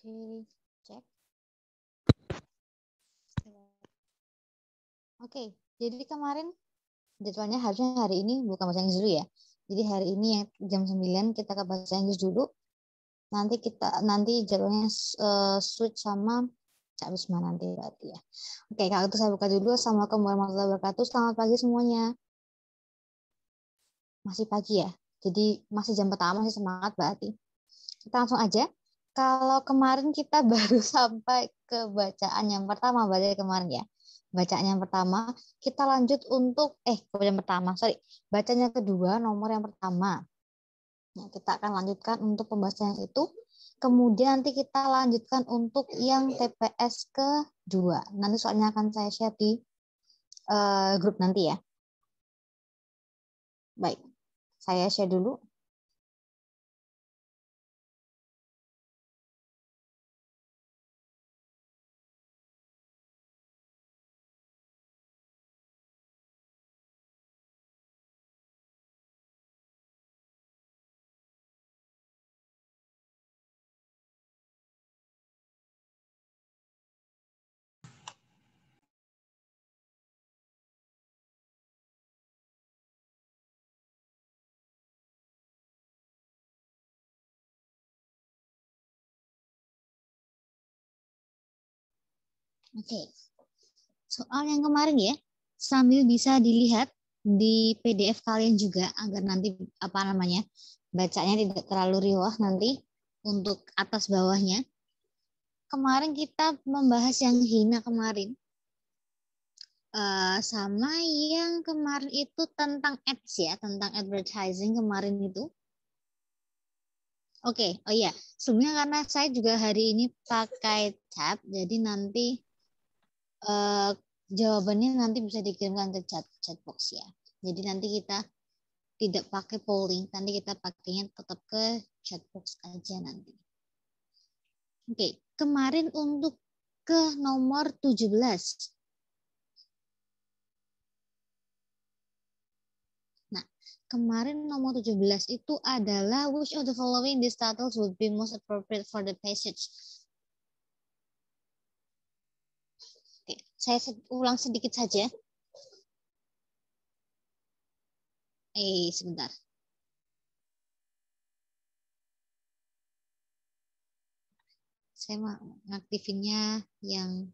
Oke, cek. Oke, jadi kemarin jadwalnya harusnya hari ini bukan bahasa Inggris dulu ya. Jadi hari ini yang jam 9 kita ke bahasa Inggris dulu. Nanti jadwalnya switch sama Cak Wisma nanti berarti ya. Oke, kalau itu saya buka dulu. Assalamualaikum warahmatullahi wabarakatuh. Selamat pagi semuanya. Masih pagi ya. Jadi masih jam pertama, masih semangat berarti. Kita langsung aja. Kalau kemarin kita baru sampai ke bacaan yang pertama, berarti kemarin ya. Bacaan yang pertama, kita lanjut untuk, bacaan yang kedua, nomor yang pertama. Nah, kita akan lanjutkan untuk pembahasan yang itu. Kemudian nanti kita lanjutkan untuk yang TPS kedua. Nanti soalnya akan saya share di grup nanti ya. Baik, saya share dulu. Oke, soal yang kemarin ya, sambil bisa dilihat di PDF kalian juga agar nanti bacanya tidak terlalu riwah nanti untuk atas bawahnya. Kemarin kita membahas yang hina kemarin, sama yang kemarin itu tentang ads ya, tentang advertising kemarin itu. Oke, oh iya, sebelumnya karena saya juga hari ini pakai tab, jadi nanti jawabannya nanti bisa dikirimkan ke chat box ya. Jadi nanti kita tidak pakai polling, nanti kita pakainya tetap ke chat box aja nanti. Oke, kemarin untuk ke nomor 17. Nah, kemarin nomor 17 itu adalah which of the following these titles would be most appropriate for the passage. Oke, saya ulang sedikit saja. Sebentar. Saya mau ngaktifinnya yang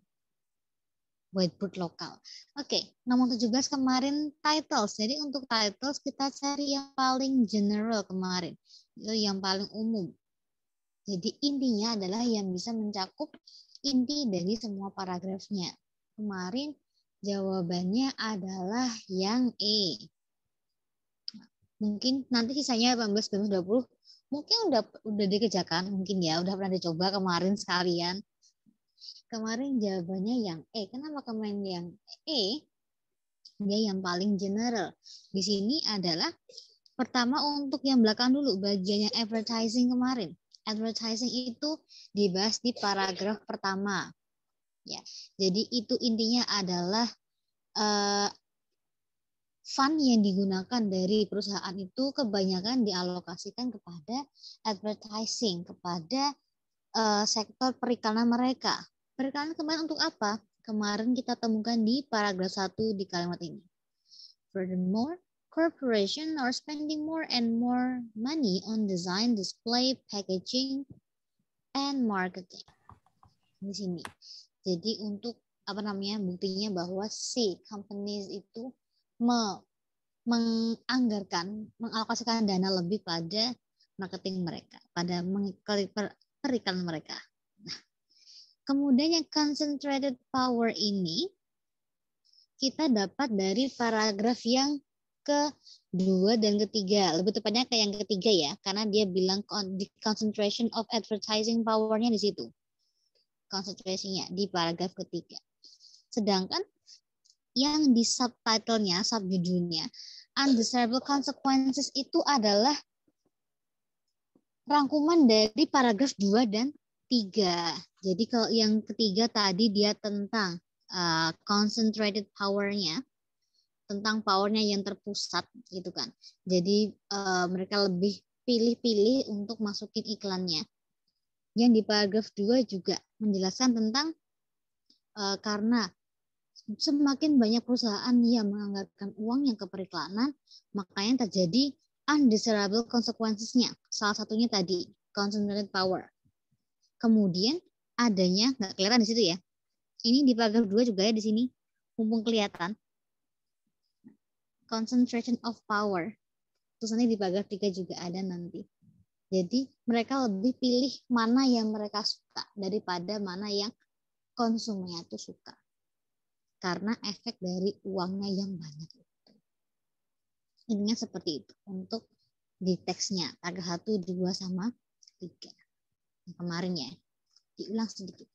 whiteboard lokal. Oke, nomor 17 kemarin titles. Jadi untuk titles kita cari yang paling general kemarin. Itu yang paling umum. Jadi intinya adalah yang bisa mencakup inti dari semua paragrafnya. Kemarin jawabannya adalah yang E. Mungkin nanti sisanya 18, 19, 20 mungkin udah dikerjakan, mungkin ya udah pernah dicoba kemarin sekalian. Kemarin jawabannya yang E. Kenapa kemarin yang E? Dia yang paling general. Di sini adalah pertama untuk yang belakang dulu, bagiannya advertising kemarin. Advertising itu dibahas di paragraf pertama. Ya, jadi itu intinya adalah fund yang digunakan dari perusahaan itu kebanyakan dialokasikan kepada advertising, kepada sektor periklanan mereka. Periklanan kemarin untuk apa? Kemarin kita temukan di paragraf 1 di kalimat ini. Furthermore, corporations are spending more and more money on design, display, packaging, and marketing. Di sini. Jadi untuk buktinya bahwa si companies itu mengalokasikan dana lebih pada marketing mereka, pada periklanan mereka. Nah, kemudian yang concentrated power ini kita dapat dari paragraf yang kedua dan ketiga. Lebih tepatnya ke yang ketiga ya, karena dia bilang the concentration of advertising power-nya di situ. Konsentrasinya di paragraf ketiga. Sedangkan yang di subtitlenya, subjudulnya, undesirable consequences itu adalah rangkuman dari paragraf 2 dan 3. Jadi kalau yang ketiga tadi dia tentang concentrated power-nya, tentang power-nya yang terpusat gitu kan. Jadi mereka lebih pilih-pilih untuk masukin iklannya. Yang di paragraf 2 juga menjelaskan tentang karena semakin banyak perusahaan yang menganggarkan uangnya ke periklanan, makanya terjadi undesirable consequences-nya. Salah satunya tadi, concentrated power. Kemudian adanya, nggak kelihatan di situ ya. Ini di paragraf 2 juga ya di sini, mumpung kelihatan. Concentration of power. Terus nanti di paragraf 3 juga ada nanti. Jadi mereka lebih pilih mana yang mereka suka daripada mana yang konsumennya itu suka. Karena efek dari uangnya yang banyak itu. Intinya seperti itu untuk di teksnya. Paragraf 1, 2, sama 3. Yang kemarin ya. Diulang sedikit.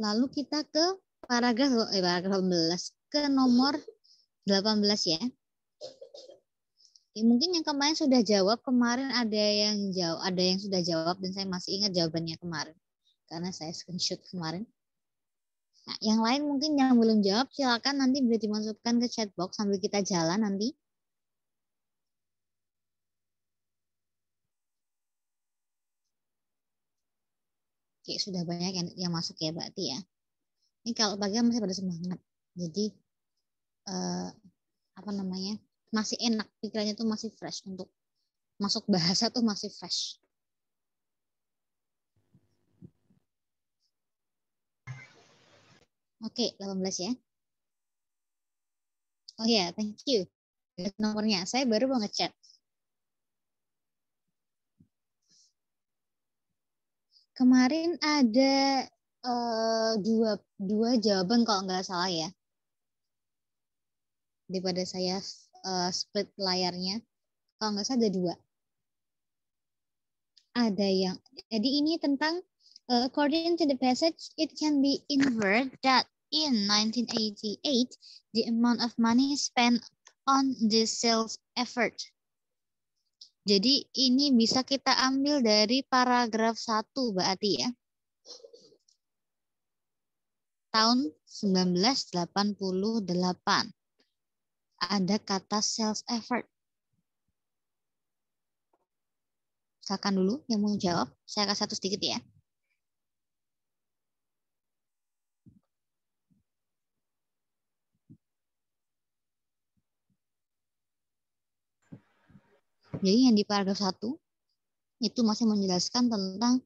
Lalu kita ke paragraf 18. Ke nomor 18 ya. Mungkin yang kemarin sudah jawab, kemarin ada yang sudah jawab dan saya masih ingat jawabannya kemarin karena saya screenshot kemarin. Nah, yang lain mungkin yang belum jawab silakan nanti bisa dimasukkan ke chat box sambil kita jalan nanti. Oke, sudah banyak yang masuk ya berarti ya. Ini kalau bagian masih pada semangat. Jadi apa namanya? Masih enak, pikirannya tuh masih fresh untuk masuk bahasa tuh masih fresh. Oke, 18 ya. Oh ya, thank you. Nomornya, saya baru mau ngechat. Kemarin ada dua jawaban kalau nggak salah ya. Daripada saya split layarnya. Kalau nggak salah ada dua. Ada yang, jadi ini tentang according to the passage, it can be inferred that in 1988, the amount of money spent on this sales effort. Jadi ini bisa kita ambil dari paragraf 1 berarti ya. Tahun 1988. Ada kata sales effort. Silakan dulu yang mau jawab. Saya kasih satu sedikit ya. Jadi yang di paragraf 1 itu masih menjelaskan tentang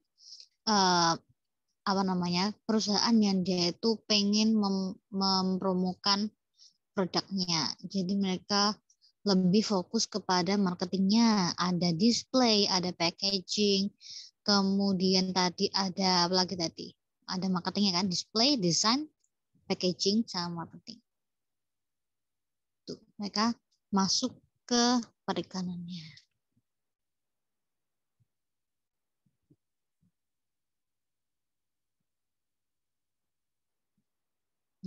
apa namanya perusahaan yang dia itu pengen mempromokan produknya. Jadi mereka lebih fokus kepada marketingnya. Ada display, ada packaging, kemudian tadi ada apa lagi tadi? Ada marketingnya kan, display, design, packaging, sama marketing. Tuh, mereka masuk ke perikanannya.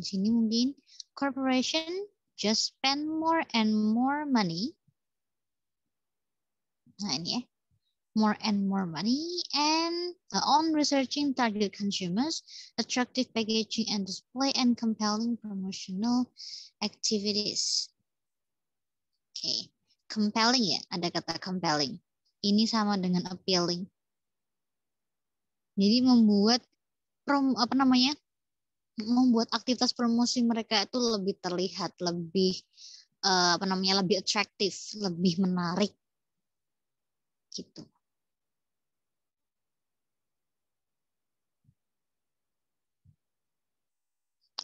Di sini mungkin corporation just spend more and more money. Nah ini ya. More and more money and on researching target consumers, attractive packaging and display, and compelling promotional activities. Oke, compelling ya, ada kata compelling. Ini sama dengan appealing. Jadi membuat membuat aktivitas promosi mereka itu lebih terlihat, lebih lebih atraktif, lebih menarik, gitu.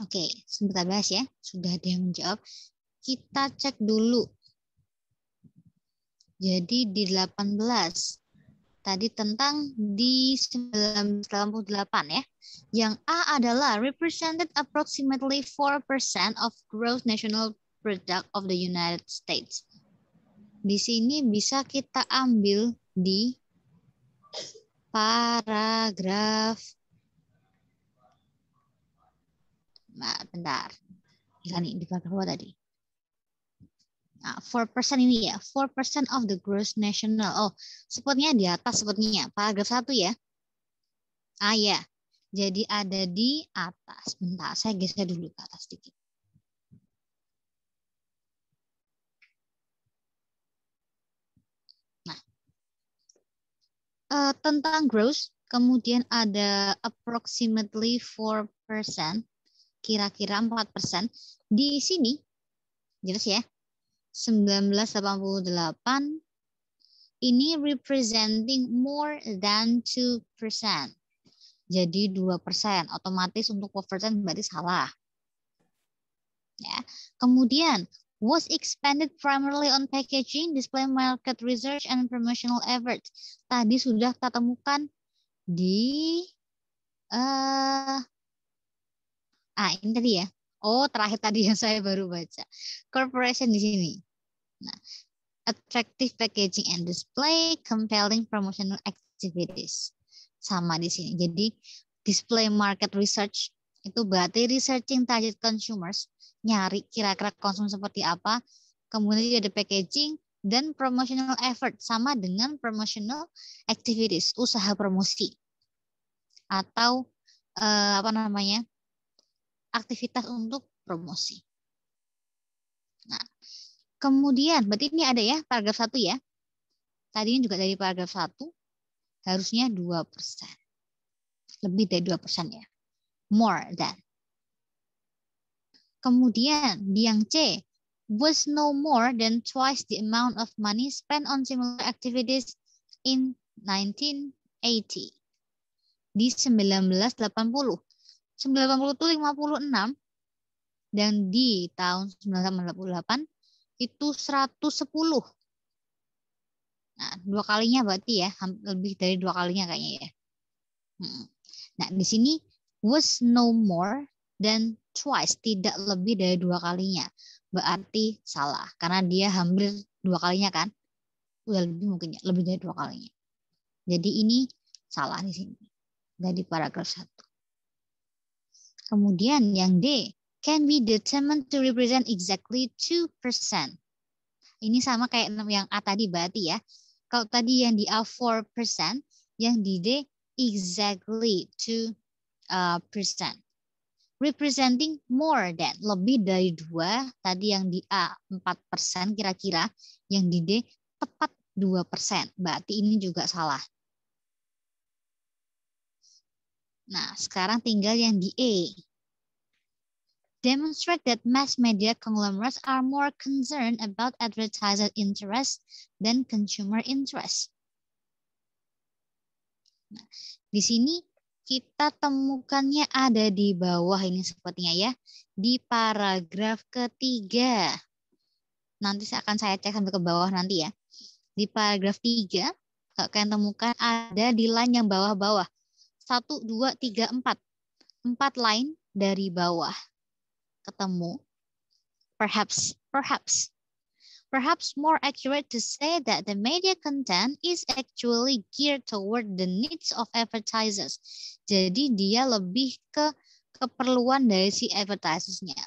Oke, sebentar bahas ya. Sudah ada yang menjawab. Kita cek dulu. Jadi di 18. Tadi tentang di 1988 ya. Yang A adalah represented approximately 4% of gross national product of the United States. Di sini bisa kita ambil di paragraf. Nah, bentar. Ini di paragraf apa tadi? Nah, 4% ini ya, 4% of the gross national. Oh, spotnya di atas spotnya. Paragraf 1 ya. Ah ya. Jadi ada di atas. Bentar, saya geser dulu ke atas sedikit. Nah. tentang growth, kemudian ada approximately 4%, kira-kira 4%. Di sini, jelas ya, 1988 ini representing more than 2%. Jadi 2%, otomatis untuk 4% berarti salah. Ya. Kemudian, was expanded primarily on packaging, display market research, and promotional efforts. Tadi sudah kita temukan di ini tadi ya. Oh, terakhir tadi yang saya baru baca. Corporation di sini. Nah, attractive packaging and display, compelling promotional activities. Sama di sini. Jadi, display market research itu berarti researching target consumers, nyari kira-kira konsum seperti apa. Kemudian ada packaging dan promotional effort, sama dengan promotional activities, usaha promosi. Atau aktivitas untuk promosi. Nah, kemudian berarti ini ada ya paragraf 1 ya. Tadi juga dari paragraf 1 harusnya 2%. Lebih dari 2% ya. More than. Kemudian di yang C, was no more than twice the amount of money spent on similar activities in 1980. Di 1980. 1980 itu 56 dan di tahun 1988 itu 110. Nah, 2 kalinya berarti ya, lebih dari 2 kalinya kayaknya ya. Nah, di sini was no more dan twice, tidak lebih dari 2 kalinya. Berarti salah, karena dia hampir 2 kalinya kan. Udah lebih mungkin ya, lebih dari 2 kalinya. Jadi ini salah di sini. Dari paragraf 1. Kemudian yang D, can be determined to represent exactly 2%. Ini sama kayak yang A tadi berarti ya. Kalau tadi yang di A 4%, yang di D exactly 2%. Representing more than, lebih dari 2. Tadi yang di A 4% kira-kira, yang di D tepat 2%. Berarti ini juga salah. Nah, sekarang tinggal yang di E. Demonstrate that mass media conglomerates are more concerned about advertiser interest than consumer interest. Nah, di sini kita temukannya ada di bawah ini sepertinya ya, di paragraf ketiga. Nanti akan saya cek sampai ke bawah nanti ya. Di paragraf 3, kalau kalian temukan ada di line yang bawah-bawah. 1, 2, 3, 4. 4 line dari bawah. Ketemu. Perhaps more accurate to say that the media content is actually geared toward the needs of advertisers. Jadi dia lebih ke keperluan dari si advertisersnya.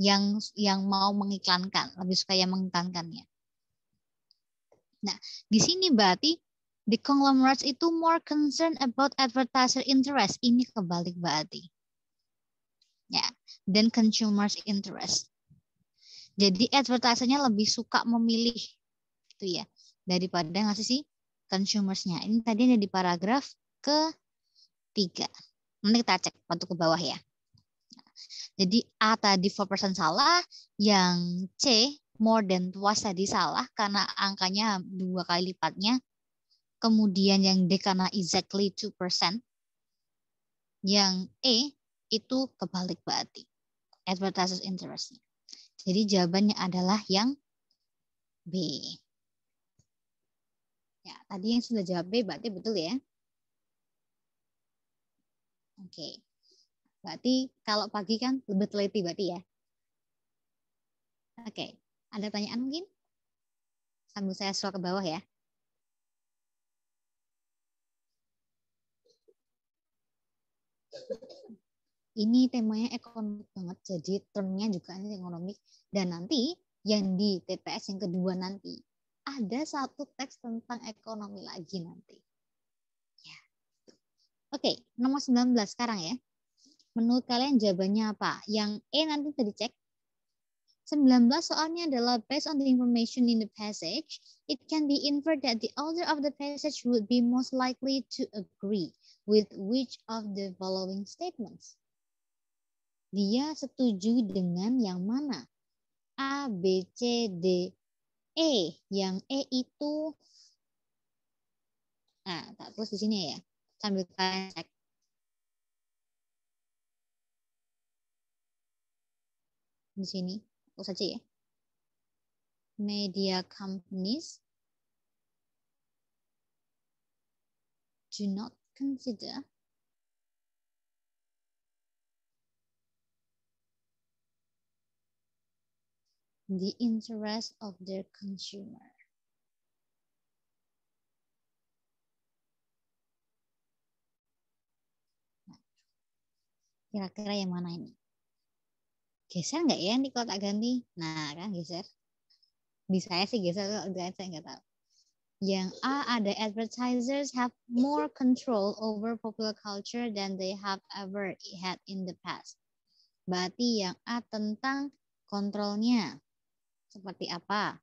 Yang mau mengiklankan, lebih suka yang mengiklankannya. Nah, di sini berarti the conglomerates itu more concerned about advertiser interest. Ini kebalik berarti. Ya, dan consumers interest. Jadi advertisernya lebih suka memilih itu ya daripada ngasih si consumersnya. Ini tadi ada di paragraf ke-3. Nanti kita cek waktu ke bawah ya. Jadi A tadi 4% salah, yang C more than twice tadi salah karena angkanya 2 kali lipatnya. Kemudian yang D karena exactly 2%. Yang E itu kebalik berarti. Advertisers interest. Jadi jawabannya adalah yang B. Ya, tadi yang sudah jawab B berarti betul ya. Oke. Berarti kalau pagi kan lebih teliti berarti ya. Oke. Ada pertanyaan mungkin? Sambil saya scroll ke bawah ya. Ini temanya ekonomi banget, jadi termnya juga ini ekonomi. Dan nanti yang di TPS yang kedua nanti ada satu teks tentang ekonomi lagi nanti. Ya. Oke, nomor 19 sekarang ya. Menurut kalian jawabannya apa? Yang E nanti bisa dicek. 19 soalnya adalah based on the information in the passage, it can be inferred that the author of the passage would be most likely to agree with which of the following statements. Dia setuju dengan yang mana? A, B, C, D, E. Yang E itu, nah, tak tulis di sini ya, sambil kalian cek. Di sini, tulis saja ya. Media companies do not consider the interest of their consumer. Nah, kira-kira yang mana ini? Geser nggak ya ini kalau tak ganti? Nah kan geser. Di saya sih geser, kalau saya nggak tahu. Yang A ada advertisers have more control over popular culture than they have ever had in the past. Berarti yang A tentang kontrolnya seperti apa?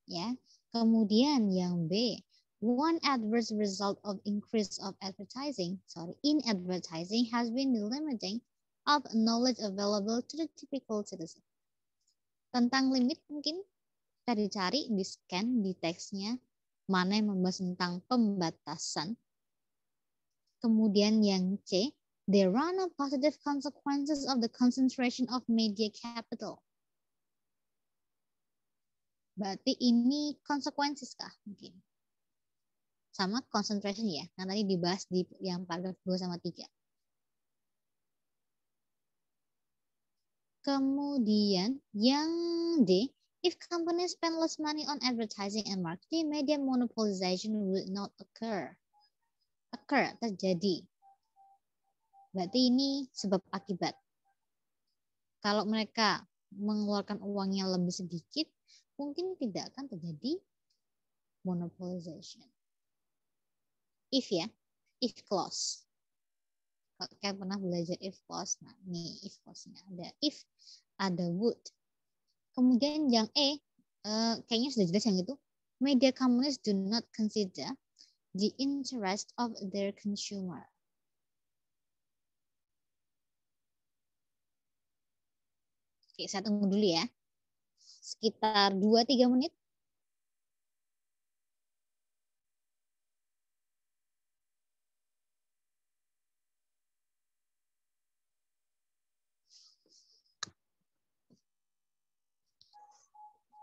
Ya. Kemudian yang B, one adverse result of increase of advertising, in advertising has been the limiting of knowledge available to the typical citizen. Tentang limit mungkin kita dicari di scan di teksnya mana yang membahas tentang pembatasan. Kemudian yang C, there are no positive consequences of the concentration of media capital. Berarti ini konsekuensi kah mungkin? Sama concentration ya, yang tadi dibahas di yang paragraf 2 sama 3. Kemudian yang D, if companies spend less money on advertising and marketing, media monopolization would not occur. Terjadi. Berarti ini sebab akibat. Kalau mereka mengeluarkan uangnya lebih sedikit, mungkin tidak akan terjadi monopolization. If ya, if clause. Kalau kalian pernah belajar if clause, nah ini if clause-nya ada if, ada would. Kemudian yang E, kayaknya sudah jelas yang itu. Media companies do not consider the interest of their consumer. Oke, saya tunggu dulu ya. Sekitar 2-3 menit.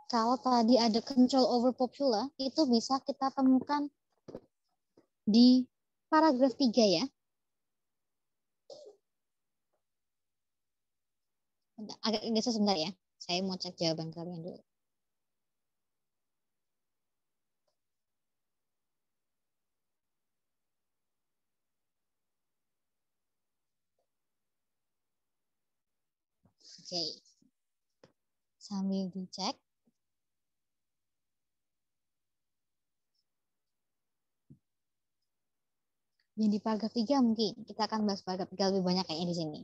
Kalau tadi ada control over popular, itu bisa kita temukan di paragraf 3 ya. Agak geser sebentar ya. Saya mau cek jawaban kalian dulu. Oke. Sambil dicek. Yang di paragraf 3 mungkin kita akan bahas paragraf 3 lebih banyak kayaknya di sini.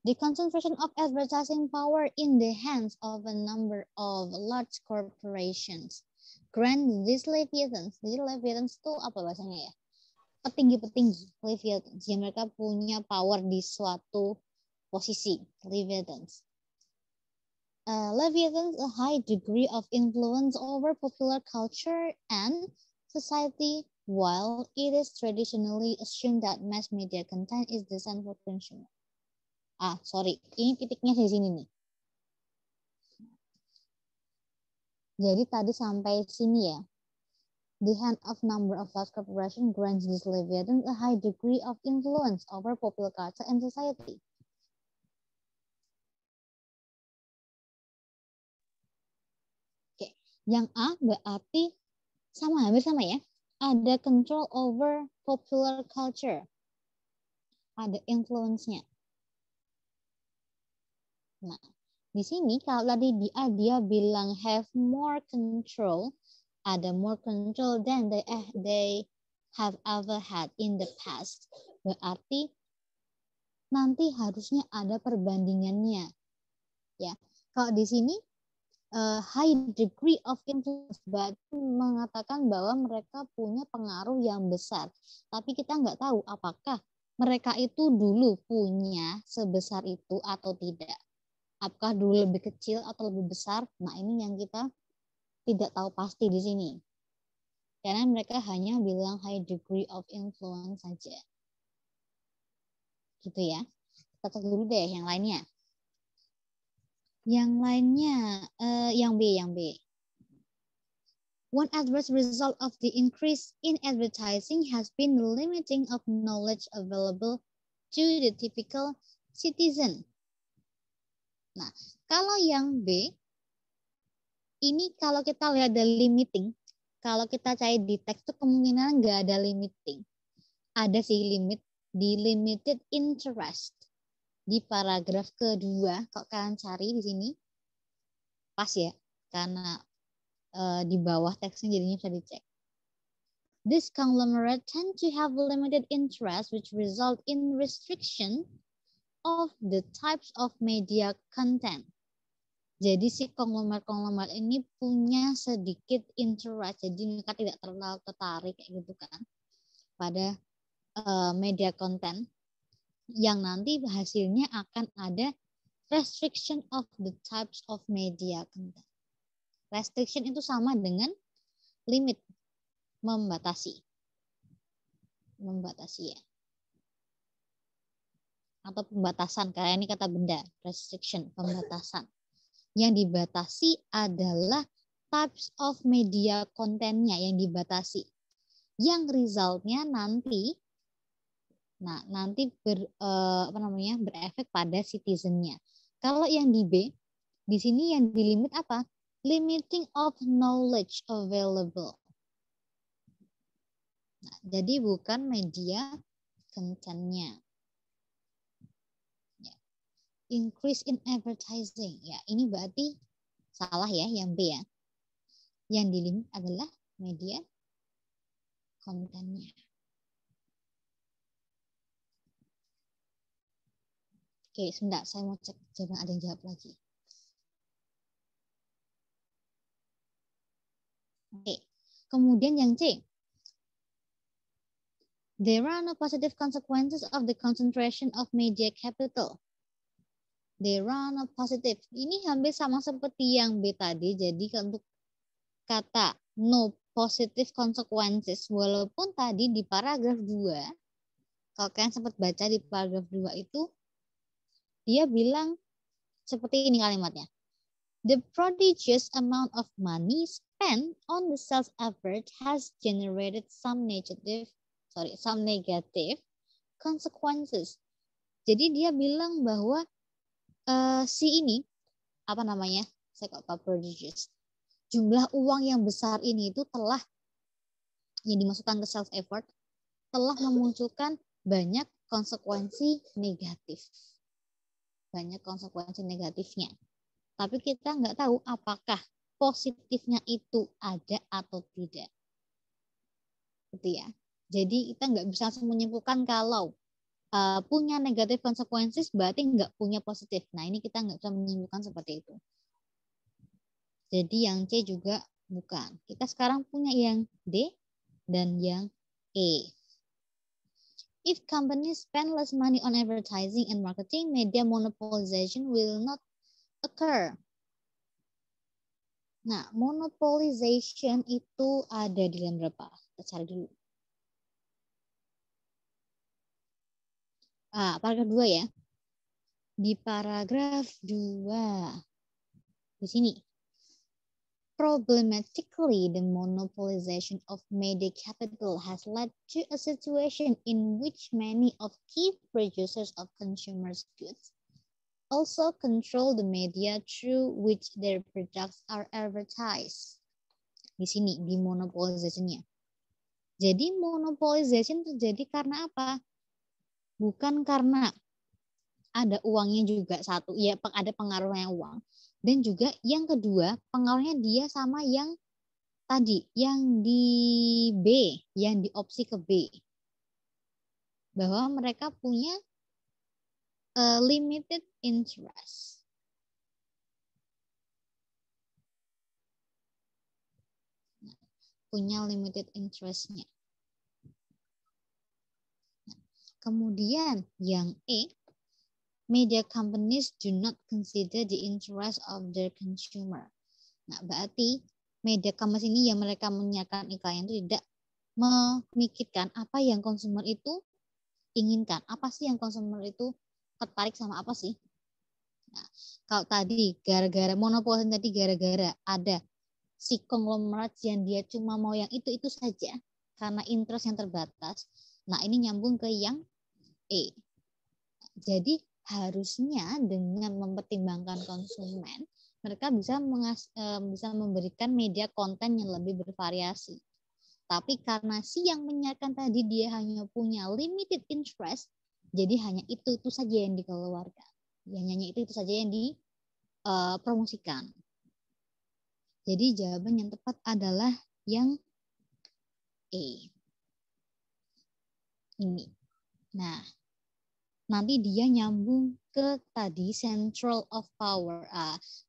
The concentration of advertising power in the hands of a number of large corporations grant these leviathans. Jadi leviathans itu apa bahasanya ya? Petinggi-petinggi leviathans. Yang mereka punya power di suatu posisi. Leviathans. Leviathans a high degree of influence over popular culture and society, while it is traditionally assumed that mass media content is designed for consumer. Ini titiknya di sini nih. Jadi tadi sampai sini ya. The hand of number of large corporations grants this leviathan a high degree of influence over popular culture and society. Oke, yang A berarti hampir sama ya. Ada control over popular culture. Ada influence-nya. Nah, di sini kalau tadi dia bilang have more control, ada more control than they have ever had in the past. Berarti nanti harusnya ada perbandingannya. Ya, kalau di sini high degree of influence, berarti mengatakan bahwa mereka punya pengaruh yang besar. Tapi kita nggak tahu apakah mereka itu dulu punya sebesar itu atau tidak. Apakah dulu lebih kecil atau lebih besar? Nah, ini yang kita tidak tahu pasti di sini. Karena mereka hanya bilang high degree of influence saja. Gitu ya. Kita cek dulu deh yang lainnya. Yang lainnya, yang B. One adverse result of the increase in advertising has been the limiting of knowledge available to the typical citizen. Nah, kalau yang B, ini kalau kita lihat dari limiting, kalau kita cari di teks itu kemungkinan nggak ada limiting. Ada sih limit di limited interest. Di paragraf kedua, kalau kalian cari di sini, pas ya, karena di bawah teksnya jadinya bisa dicek. This conglomerate tend to have limited interest which result in restriction of the types of media content. Jadi si konglomerat ini punya sedikit interest, jadi mereka tidak terlalu tertarik kayak gitu kan pada media konten yang nanti hasilnya akan ada restriction of the types of media content. Restriction itu sama dengan limit, membatasi ya. Atau pembatasan, kayak ini kata benda, restriction, pembatasan. Yang dibatasi adalah types of media kontennya yang dibatasi. Yang resultnya nanti berefek pada citizennya. Kalau yang di B, di sini yang dilimit apa? Limiting of knowledge available. Nah, jadi bukan media kontennya. Ya. Increase in advertising. Ya, ini berarti salah ya, yang B ya. Yang dilimit adalah media kontennya. Oke, sebentar, saya mau cek jangan ada yang jawab lagi. Oke, kemudian yang C. There are no positive consequences of the concentration of media capital. There are no positive. Ini hampir sama seperti yang B tadi. Jadi untuk kata no positive consequences, walaupun tadi di paragraf 2, kalau kalian sempat baca di paragraf 2 itu, dia bilang seperti ini kalimatnya. The prodigious amount of money spent on the sales effort has generated some negative consequences. Jadi dia bilang bahwa si ini saya kok prodigious. Jumlah uang yang besar ini itu telah yang dimasukkan ke sales effort telah memunculkan banyak konsekuensi negatif. Banyak konsekuensi negatifnya. Tapi kita nggak tahu apakah positifnya itu ada atau tidak. Gitu ya. Jadi kita nggak bisa langsung menyimpulkan kalau punya negatif konsekuensi berarti nggak punya positif. Nah ini kita nggak bisa menyimpulkan seperti itu. Jadi yang C juga bukan. Kita sekarang punya yang D dan yang E. If companies spend less money on advertising and marketing, media monopolization will not occur. Nah, monopolization itu ada di dalam berapa? Kita cari dulu. Paragraf 2 ya. Di paragraf 2. Di sini. Problematically, the monopolization of media capital has led to a situation in which many of key producers of consumers goods also control the media through which their products are advertised. Di sini, di monopolization-nya. Jadi monopolization terjadi karena apa? Bukan karena ada uangnya juga satu, ya ada pengaruhnya uang. Dan juga yang kedua, pengaruhnya dia sama yang tadi, yang di B, yang di opsi ke B. Bahwa mereka punya limited interest. punya limited interest-nya. Kemudian yang E, media companies do not consider the interest of their consumer. Nah, berarti media companies ini yang mereka menyiarkan iklan itu tidak memikirkan apa yang konsumer itu inginkan. Apa sih yang konsumer itu tertarik sama apa sih? Nah, kalau tadi gara-gara monopoli tadi gara-gara ada si konglomerat yang dia cuma mau yang itu saja karena interest yang terbatas. Nah, ini nyambung ke yang E. Jadi harusnya dengan mempertimbangkan konsumen, mereka bisa memberikan media konten yang lebih bervariasi. Tapi karena si yang menyiarkan tadi dia hanya punya limited interest, jadi hanya itu saja yang dikeluarkan. Hanya itu saja yang dipromosikan. Jadi jawaban yang tepat adalah yang E. Ini. Nah, nanti dia nyambung ke tadi central of power,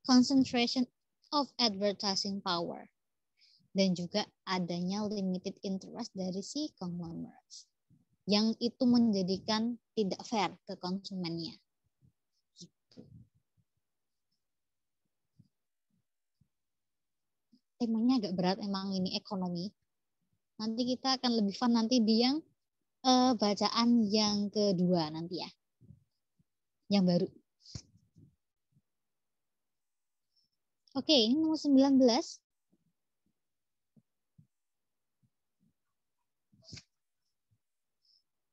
concentration of advertising power. Dan juga adanya limited interest dari si conglomerate. Yang itu menjadikan tidak fair ke konsumennya. Temanya agak berat emang ini ekonomi. Nanti kita akan lebih fun nanti di yang bacaan yang kedua nanti ya. Yang baru. Oke, ini nomor 19.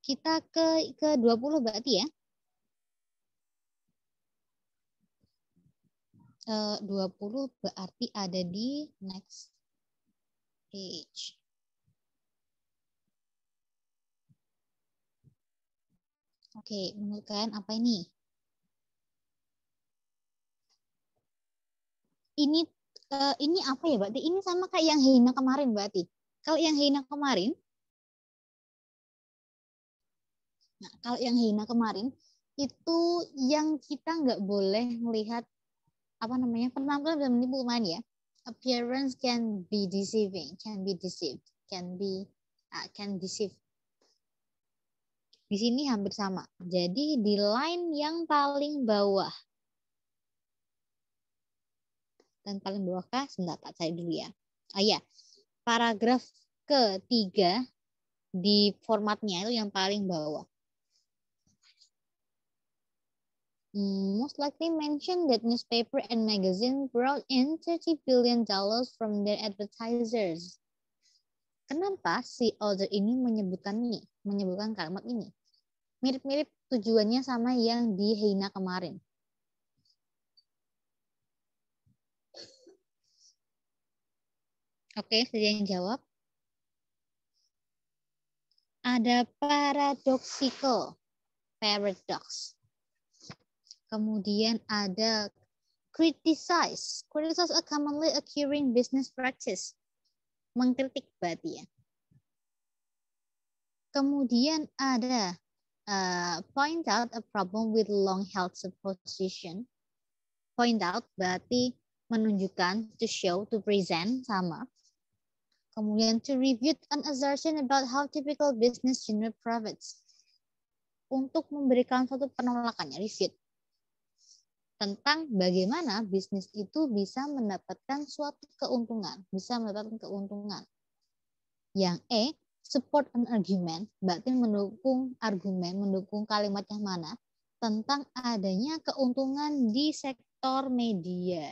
Kita ke 20 berarti ya. 20 berarti ada di next page. Oke, menurut kalian apa ini? Ini apa ya berarti? Ini sama kayak yang Heina kemarin berarti. Kalau yang Heina kemarin, itu yang kita nggak boleh melihat apa namanya penampilan dan menipu main ya. Appearance can be deceiving, can deceive. Di sini hampir sama. Jadi di line yang paling bawah. Dan paling bawah kah? Sebentar, tak cari dulu ya. Ya, paragraf ketiga di formatnya itu yang paling bawah. Most likely mention that newspaper and magazine brought in $30 billion from their advertisers. Kenapa si author ini menyebutkan kalimat ini? Mirip-mirip tujuannya sama yang di Heina kemarin. Oke, saya yang jawab. Ada paradoxical, paradox. Kemudian ada criticize a commonly occurring business practice. Mengkritik berarti ya. Kemudian ada point out a problem with long held supposition. Point out berarti menunjukkan, to show, to present, sama. Kemudian to refute an assertion about how typical business generate profits. Untuk memberikan suatu penolakannya, refute. Tentang bagaimana bisnis itu bisa mendapatkan suatu keuntungan. Yang E, support an argument, berarti mendukung argumen, mendukung kalimat yang mana tentang adanya keuntungan di sektor media.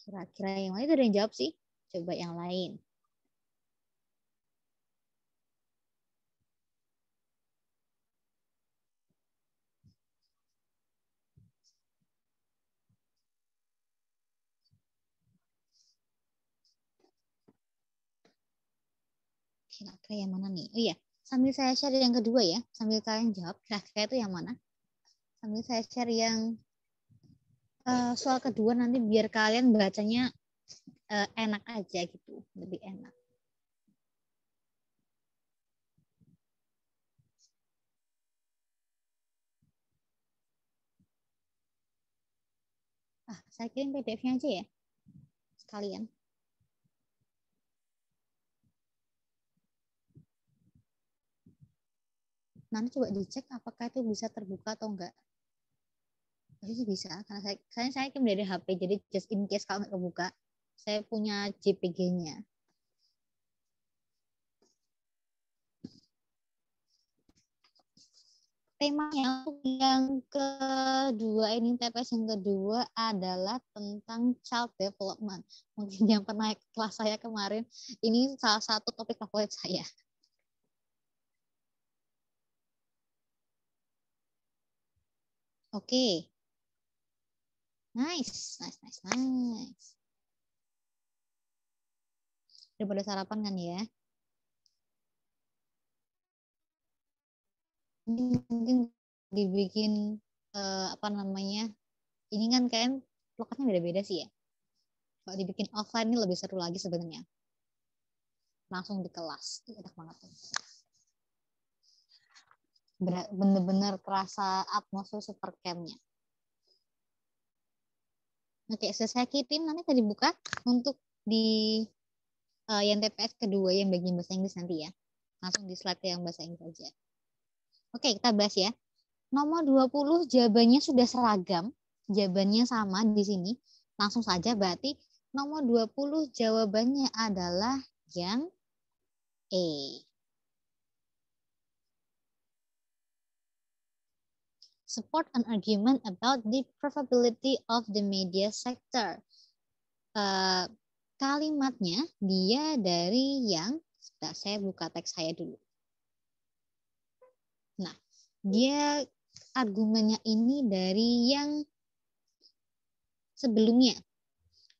Kira-kira yang lain ada yang jawab sih? Coba yang lain. Kira-kira yang mana nih? Oh iya, sambil saya share yang kedua ya, sambil kalian jawab, kira-kira itu yang mana? Sambil saya share yang soal kedua nanti biar kalian bacanya enak aja gitu, lebih enak. Saya kirim PDF-nya aja ya, sekalian. Nanti coba dicek apakah itu bisa terbuka atau enggak. Pasti bisa, karena saya kan dari HP, jadi just in case kalau nggak kebuka, saya punya JPG-nya. Temanya yang kedua ini, TPS yang kedua adalah tentang child development. Mungkin yang pernah kelas saya kemarin, ini salah satu topik favorit saya. Oke. Nice. Udah pada sarapan kan ya? Ini mungkin dibikin apa namanya? Ini kan kalian lokasinya beda-beda sih ya. Kalau dibikin offline ini lebih seru lagi sebenarnya. Langsung di kelas. Enak banget tuh. Bener-bener kerasa atmosfer super campnya. Oke, saya kirim nanti tadi buka untuk di yang TPS kedua yang bagian bahasa Inggris nanti ya. Langsung di slide yang bahasa Inggris aja. Oke, kita bahas ya. Nomor 20 jawabannya sudah seragam. Jawabannya sama di sini. Langsung saja berarti nomor 20 jawabannya adalah yang E. Support an argument about the probability of the media sector. Kalimatnya dia dari yang, saya buka teks saya dulu. Nah, dia argumennya ini dari yang sebelumnya.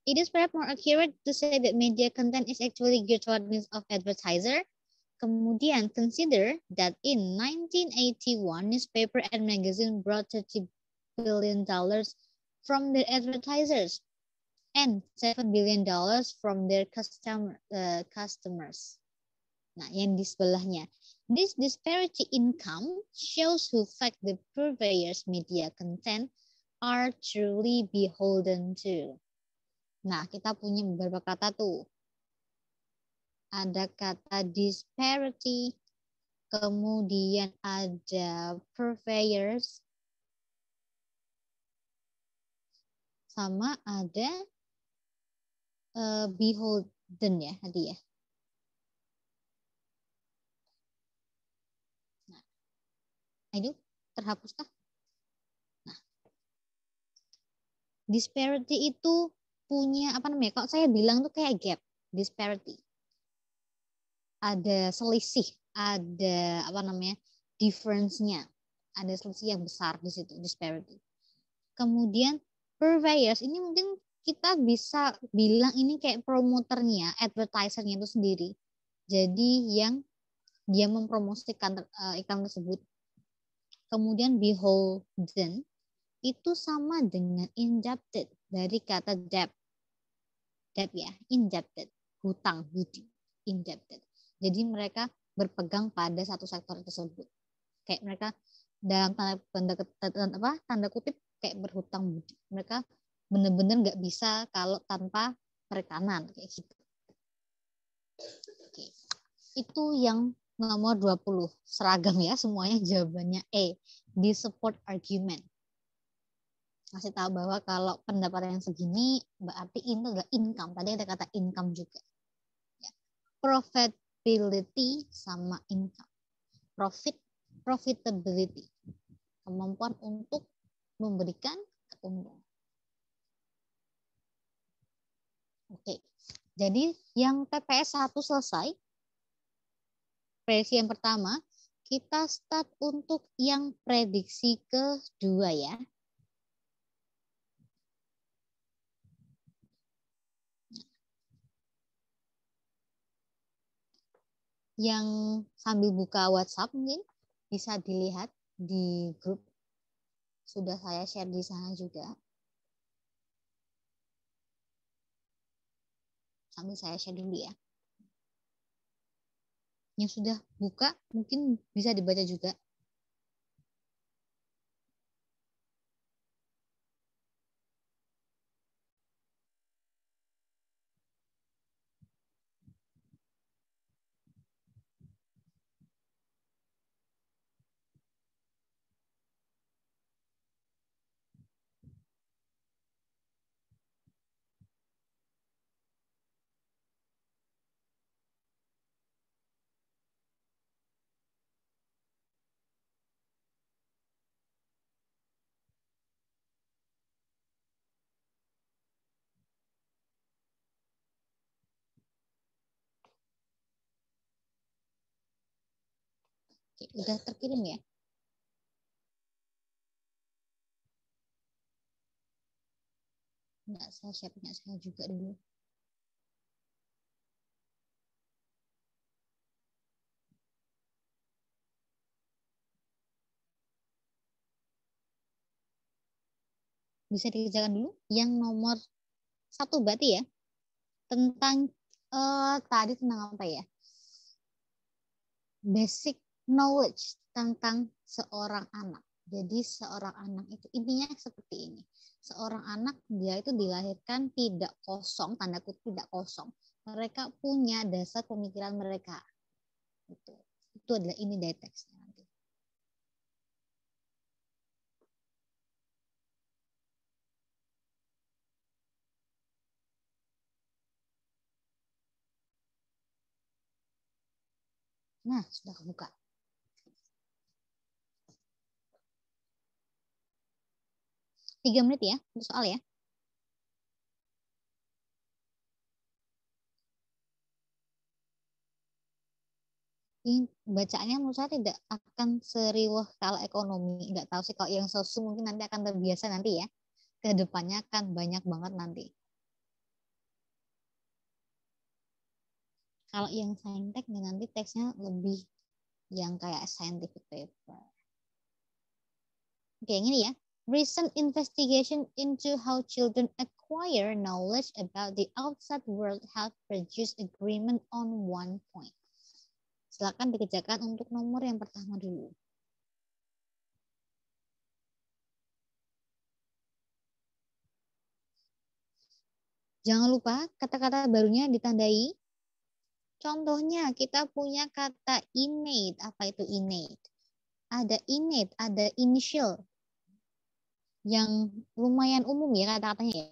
It is perhaps more accurate to say that media content is actually geared toward needs of advertiser. Kemudian, consider that in 1981, newspaper and magazine brought $30 billion from their advertisers and $7 billion from their customers. Nah, yang di sebelahnya. This disparity income shows who fact the purveyors media content are truly beholden to. Nah, kita punya beberapa kata tuh. Ada kata disparity, kemudian ada purveyors, sama ada beholden ya tadi ya. Nah, itu terhapus kah? Nah, disparity itu punya apa namanya? Kalau saya bilang tuh kayak gap, disparity. Ada selisih, ada apa namanya? Difference-nya. Ada selisih yang besar di situ, disparity. Kemudian purveyors ini mungkin kita bisa bilang ini kayak promoternya, advertisernya itu sendiri. Jadi yang dia mempromosikan iklan tersebut. Kemudian beholden itu sama dengan indebted dari kata debt. Debt ya, indebted, hutang budi, indebted. Jadi mereka berpegang pada satu sektor tersebut. Kayak mereka dalam tanda kutip kayak berhutang budi. Mereka benar-benar nggak bisa kalau tanpa perikanan kayak gitu. Oke. Itu yang nomor 20. Seragam ya semuanya, jawabannya E. Di support argument. Masih tahu bahwa kalau pendapatan yang segini berarti itu adalah income. Tadi ada kata income juga. Ya. Profitability sama income. Profitability. Kemampuan untuk memberikan keuntungan. Oke. Jadi yang TPS 1 selesai. Prediksi yang pertama, kita start untuk yang prediksi kedua ya. Yang sambil buka WhatsApp mungkin bisa dilihat di grup. Sudah saya share di sana juga. Sambil saya share dulu ya. Yang sudah buka mungkin bisa dibaca juga. udah terkirim ya? Enggak, saya share punya saya juga dulu. Bisa dikerjakan dulu. Yang nomor 1 berarti ya, tentang tadi tentang apa ya? Basic knowledge tentang seorang anak. Jadi seorang anak itu intinya seperti ini. Seorang anak dia itu dilahirkan tidak kosong, tanda kutip tidak kosong. Mereka punya dasar pemikiran mereka. Itu adalah ini dari teksnya nanti. Nah, sudah kebuka. 3 menit ya, untuk soal ya. Ini bacaannya menurut saya tidak akan seriwah kalau ekonomi. Nggak tahu sih kalau yang sosum mungkin nanti akan terbiasa nanti ya. Kedepannya akan banyak banget nanti. Kalau yang saintek nanti teksnya lebih yang kayak scientific paper. Oke, yang ini ya. Recent investigation into how children acquire knowledge about the outside world have produced agreement on one point. Silakan dikerjakan untuk nomor yang pertama dulu. Jangan lupa kata-kata barunya ditandai. Contohnya kita punya kata innate. Apa itu innate? Ada innate, ada initial. Yang lumayan umum ya kata-katanya ya.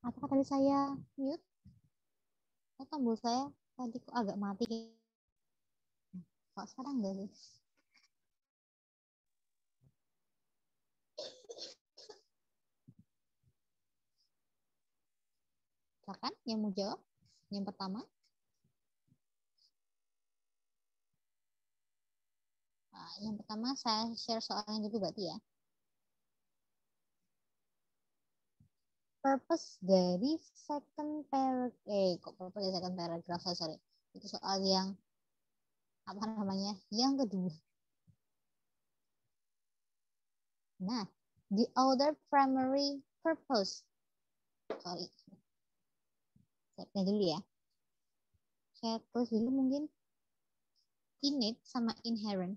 Apakah tadi saya mute? Oh, tombol saya tadi kok agak mati. Kok sekarang enggak sih? Silakan yang mau jawab. Yang pertama. Nah, yang pertama saya share soalnya dulu berarti ya. Purpose dari second paragraph. Kok purpose dari second paragraph? Sorry. Itu soal yang apa namanya? Yang kedua. Nah, the other primary purpose. Sorry. Saya dulu ya. Saya tulis dulu mungkin. Innate sama inherent.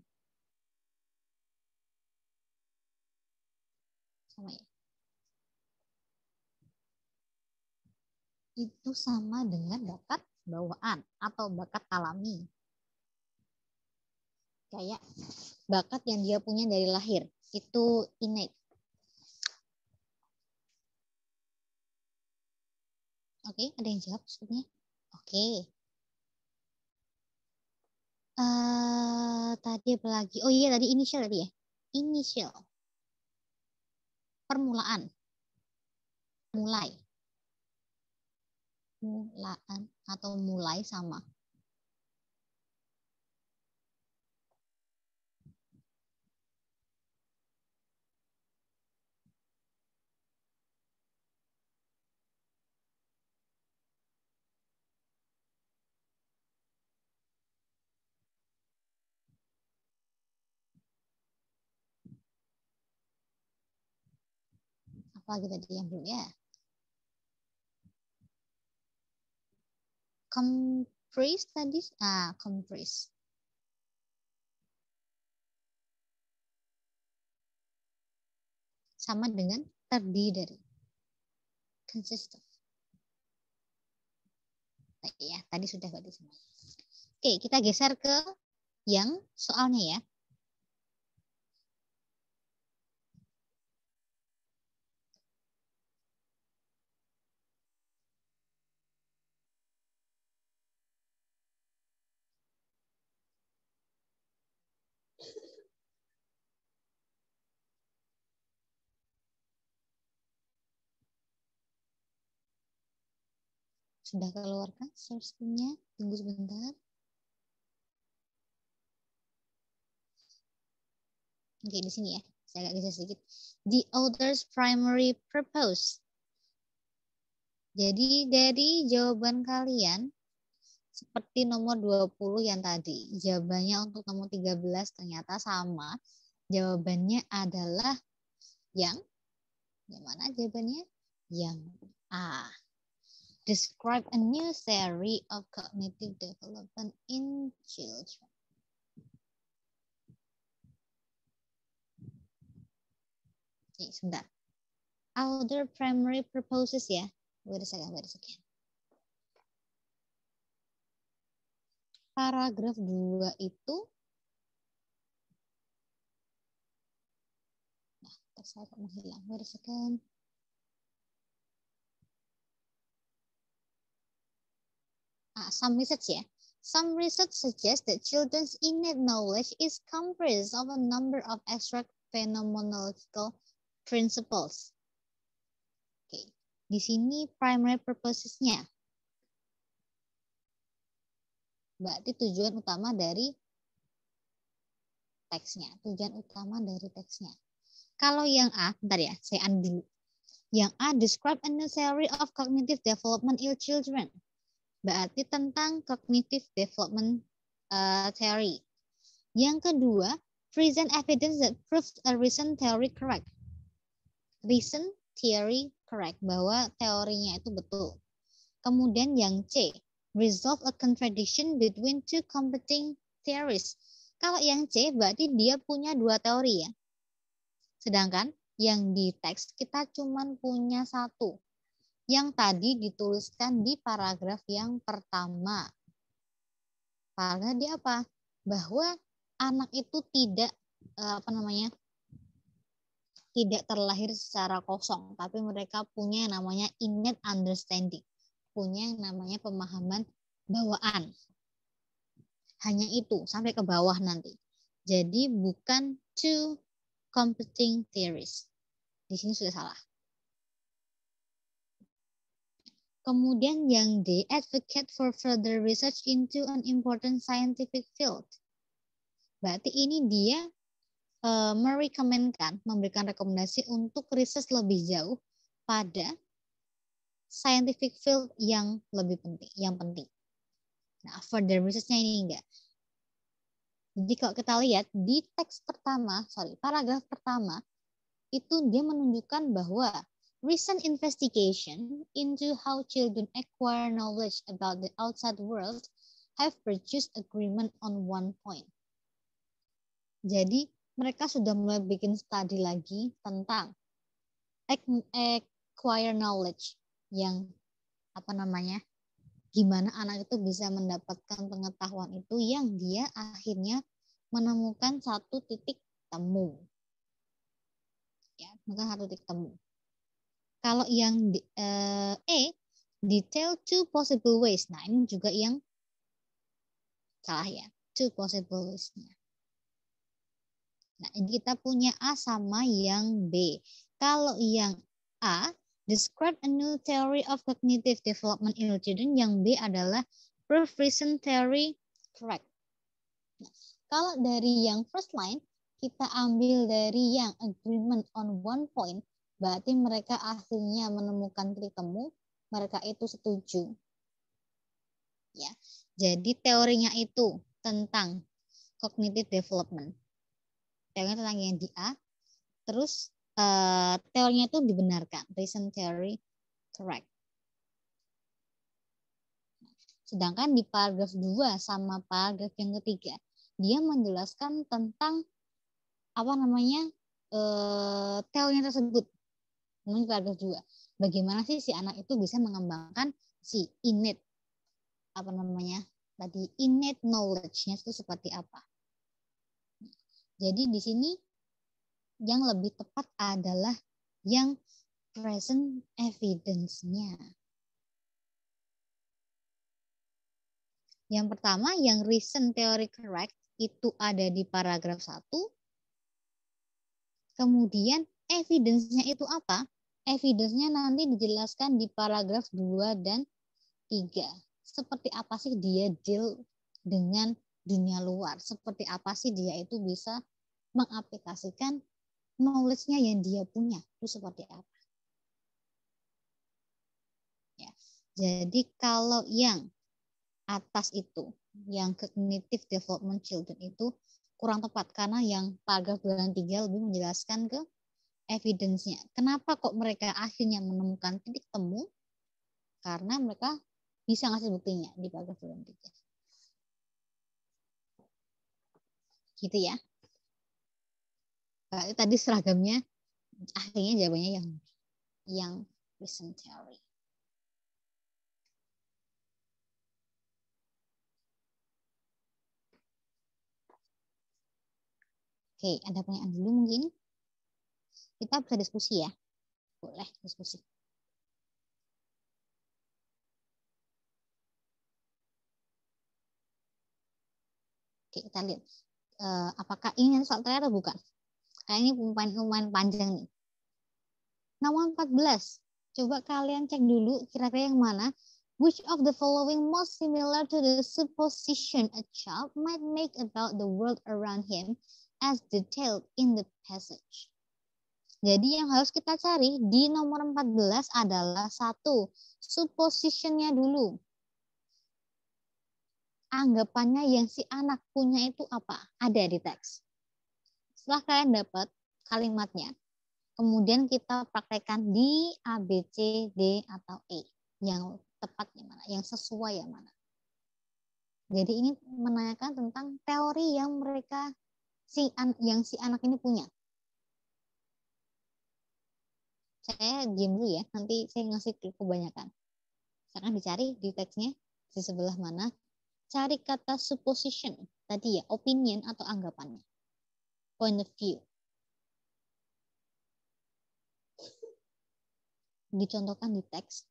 Sama ya. Itu sama dengan bakat bawaan atau bakat alami. Kayak bakat yang dia punya dari lahir. Itu innate. Oke, ada yang jawab sebetulnya? Oke. Tadi apa lagi? Oh iya, tadi initial tadi ya. Initial. Permulaan. Mulai. Mulaan atau mulai sama. Apa lagi tadi yang belum ya? Compress tadi. Compress. Sama dengan terdiri dari. Consistent. Ya, tadi sudah berarti semua. Oke, kita geser ke yang soalnya ya. Sudah keluarkan source-nya? Tunggu sebentar. Oke, di sini ya. Saya agak geser sedikit. The author's primary purpose. Jadi dari jawaban kalian seperti nomor 20 yang tadi. Jawabannya untuk nomor 13 ternyata sama. Jawabannya adalah yang mana jawabannya? Yang A. Describe a new theory of cognitive development in children. Oke, sebentar. Other primary purposes ya. Wait a second. Paragraf 2 itu. Nah, saya kok menghilang. Wait a second. Some research ya. Some research suggests that children's innate knowledge is comprised of a number of abstract phenomenological principles. Oke, di sini primary purposes-nya. Berarti tujuan utama dari teksnya. Kalau yang A, bentar ya, saya undo dulu. Yang A, describe a new theory of cognitive development in children. Berarti tentang cognitive development theory. Yang kedua, present evidence that proves a recent theory correct. Recent theory correct, bahwa teorinya itu betul. Kemudian yang C, resolve a contradiction between two competing theories. Kalau yang C berarti dia punya dua teori ya. Sedangkan yang di teks kita cuma punya satu. Yang tadi dituliskan di paragraf yang pertama. Paragraf dia apa? Bahwa anak itu tidak tidak terlahir secara kosong, tapi mereka punya yang namanya innate understanding, punya yang namanya pemahaman bawaan. Hanya itu, sampai ke bawah nanti. Jadi bukan two competing theories. Di sini sudah salah. Kemudian yang D, advocate for further research into an important scientific field. Berarti ini dia memberikan rekomendasi untuk riset lebih jauh pada scientific field yang lebih penting, Nah, further research-nya ini enggak. Jadi kalau kita lihat di paragraf pertama, itu dia menunjukkan bahwa recent investigation into how children acquire knowledge about the outside world have produced agreement on one point. Jadi mereka sudah mulai bikin studi lagi tentang acquire knowledge, yang gimana anak itu bisa mendapatkan pengetahuan itu, yang dia akhirnya menemukan satu titik temu. Kalau yang detail two possible ways. Nah, ini juga yang salah ya. Two possible ways-nya. Nah, ini kita punya A sama yang B. Kalau yang A, describe a new theory of cognitive development in children. Yang B adalah prove recent theory correct. Nah, kalau dari yang first line, kita ambil dari yang agreement on one point, berarti mereka akhirnya menemukan titik temu, mereka itu setuju. Ya, jadi teorinya itu tentang cognitive development. Teorinya tentang yang di A, terus teorinya itu dibenarkan, recent theory correct. Sedangkan di paragraf 2 sama paragraf yang ketiga, dia menjelaskan tentang teorinya tersebut. Ini paragraf 2. Bagaimana sih si anak itu bisa mengembangkan si innate innate knowledge-nya itu seperti apa. Jadi di sini yang lebih tepat adalah yang present evidence-nya. Yang pertama, yang recent theory correct itu ada di paragraf 1. Kemudian evidence-nya itu apa? Evidence-nya nanti dijelaskan di paragraf 2 dan 3. Seperti apa sih dia deal dengan dunia luar? Seperti apa sih dia itu bisa mengaplikasikan knowledge-nya yang dia punya? Itu seperti apa? Ya. Jadi kalau yang atas itu, yang cognitive development children itu kurang tepat, karena yang paragraf 2 dan 3 lebih menjelaskan ke evidence-nya. Kenapa kok mereka akhirnya menemukan titik temu? Karena mereka bisa ngasih buktinya di paragraf 2 dan 3. Gitu ya. Tadi seragamnya akhirnya jawabannya yang recent theory. Oke, ada pertanyaan dulu mungkin? Kita bisa diskusi ya. Boleh diskusi. Oke, kita lihat. Apakah ini soal terakhir atau bukan? Kayaknya lumayan panjang nih. Nomor 14. Coba kalian cek dulu kira-kira yang mana. Which of the following most similar to the supposition a child might make about the world around him as detailed in the passage. Jadi yang harus kita cari di nomor 14 adalah 1. Supposition-nya dulu. Anggapannya yang si anak punya itu apa? Ada di teks. Setelah kalian dapat kalimatnya, kemudian kita praktekkan di A, B, C, D, atau E. Yang tepat yang mana? Yang sesuai yang mana? Jadi ini menanyakan tentang teori yang si anak ini punya. Saya diam dulu ya, nanti saya ngasih kebanyakan. Sekarang dicari di teksnya di sebelah mana. Cari kata supposition, tadi ya, opinion atau anggapannya. Point of view. dicontohkan di teks.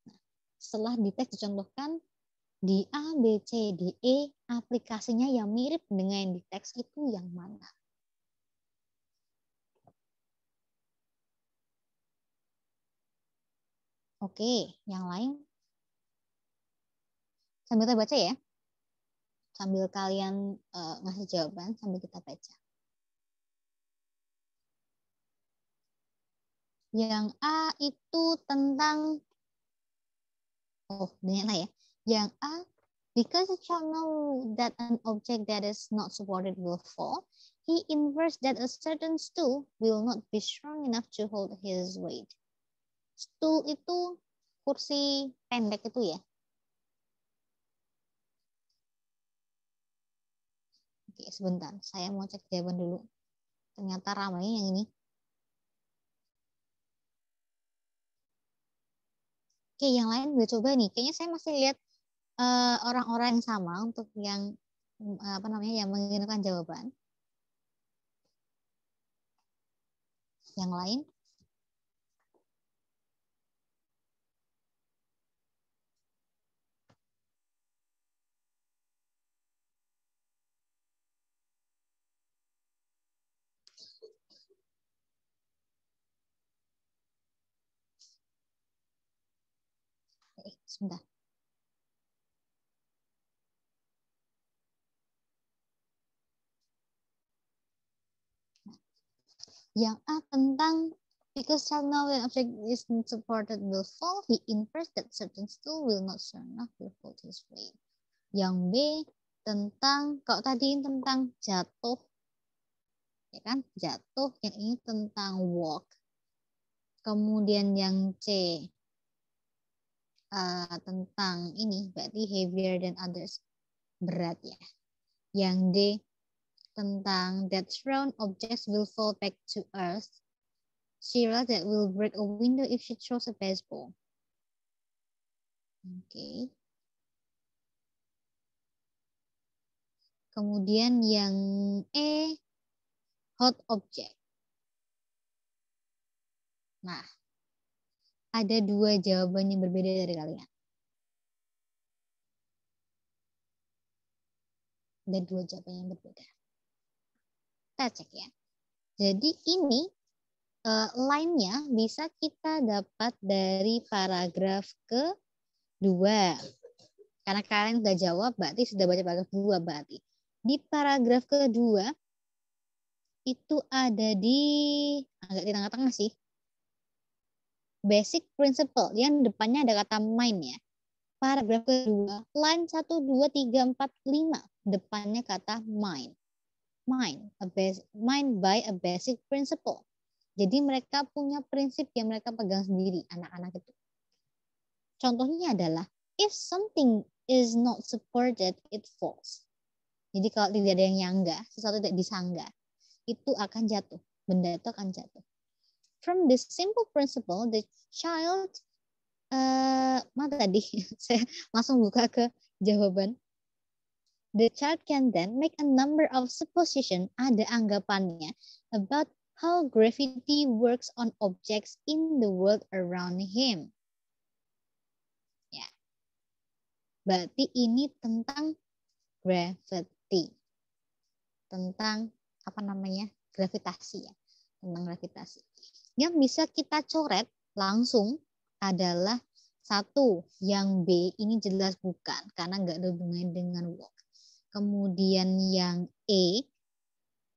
Nah, setelah di teks dicontohkan di A, B, C, D, E, aplikasinya yang mirip dengan yang di teks itu yang mana? Oke, yang lain sambil kita baca ya. Sambil kalian ngasih jawaban, sambil kita baca. Yang A itu tentang, banyak lah ya. Yang A, because the child know that an object that is not supported will fall, he infers that a certain stool will not be strong enough to hold his weight. Stool itu kursi pendek itu ya. Oke, sebentar. Saya mau cek jawaban dulu. Ternyata ramai yang ini. Oke, yang lain gue coba nih. Kayaknya saya masih lihat orang-orang yang sama untuk yang yang menginginkan jawaban. Yang lain? Sebentar. Yang A tentang because child know when object is not supported will fall, he infers that certain stool will not strong enough to hold his weight. Yang B tentang, kalau tadi tentang jatuh, ya kan, jatuh. Yang ini tentang walk. Kemudian yang C tentang ini berarti heavier than others, berat ya. Yang D tentang that thrown objects will fall back to earth. Sheila that will break a window if she throws a baseball. Oke. Kemudian yang E hot object. Nah, ada dua jawaban yang berbeda dari kalian. Ada dua jawaban yang berbeda. Kita cek ya. Jadi ini line-nya bisa kita dapat dari paragraf kedua. Karena kalian sudah jawab, berarti sudah baca paragraf kedua berarti. Di paragraf kedua itu ada di agak di tengah-tengah sih. Basic principle yang depannya ada kata mind ya. Paragraf kedua, line 1, 2, 3, 4, 5. Depannya kata mind. Mind by a basic principle. Jadi mereka punya prinsip yang mereka pegang sendiri, anak-anak itu. Contohnya adalah, if something is not supported, it falls. Jadi kalau tidak ada yang nyangga, sesuatu tidak disangga, itu akan jatuh. Benda itu akan jatuh. From this simple principle, the child, mana tadi? Saya langsung buka ke jawaban. The child can then make a number of supposition, ada anggapannya, about how gravity works on objects in the world around him. Ya. Berarti ini tentang gravity. Tentang gravitasi ya. Tentang gravitasi. Yang bisa kita coret langsung adalah satu, yang B ini jelas bukan karena nggak ada hubungannya dengan walk. Kemudian yang E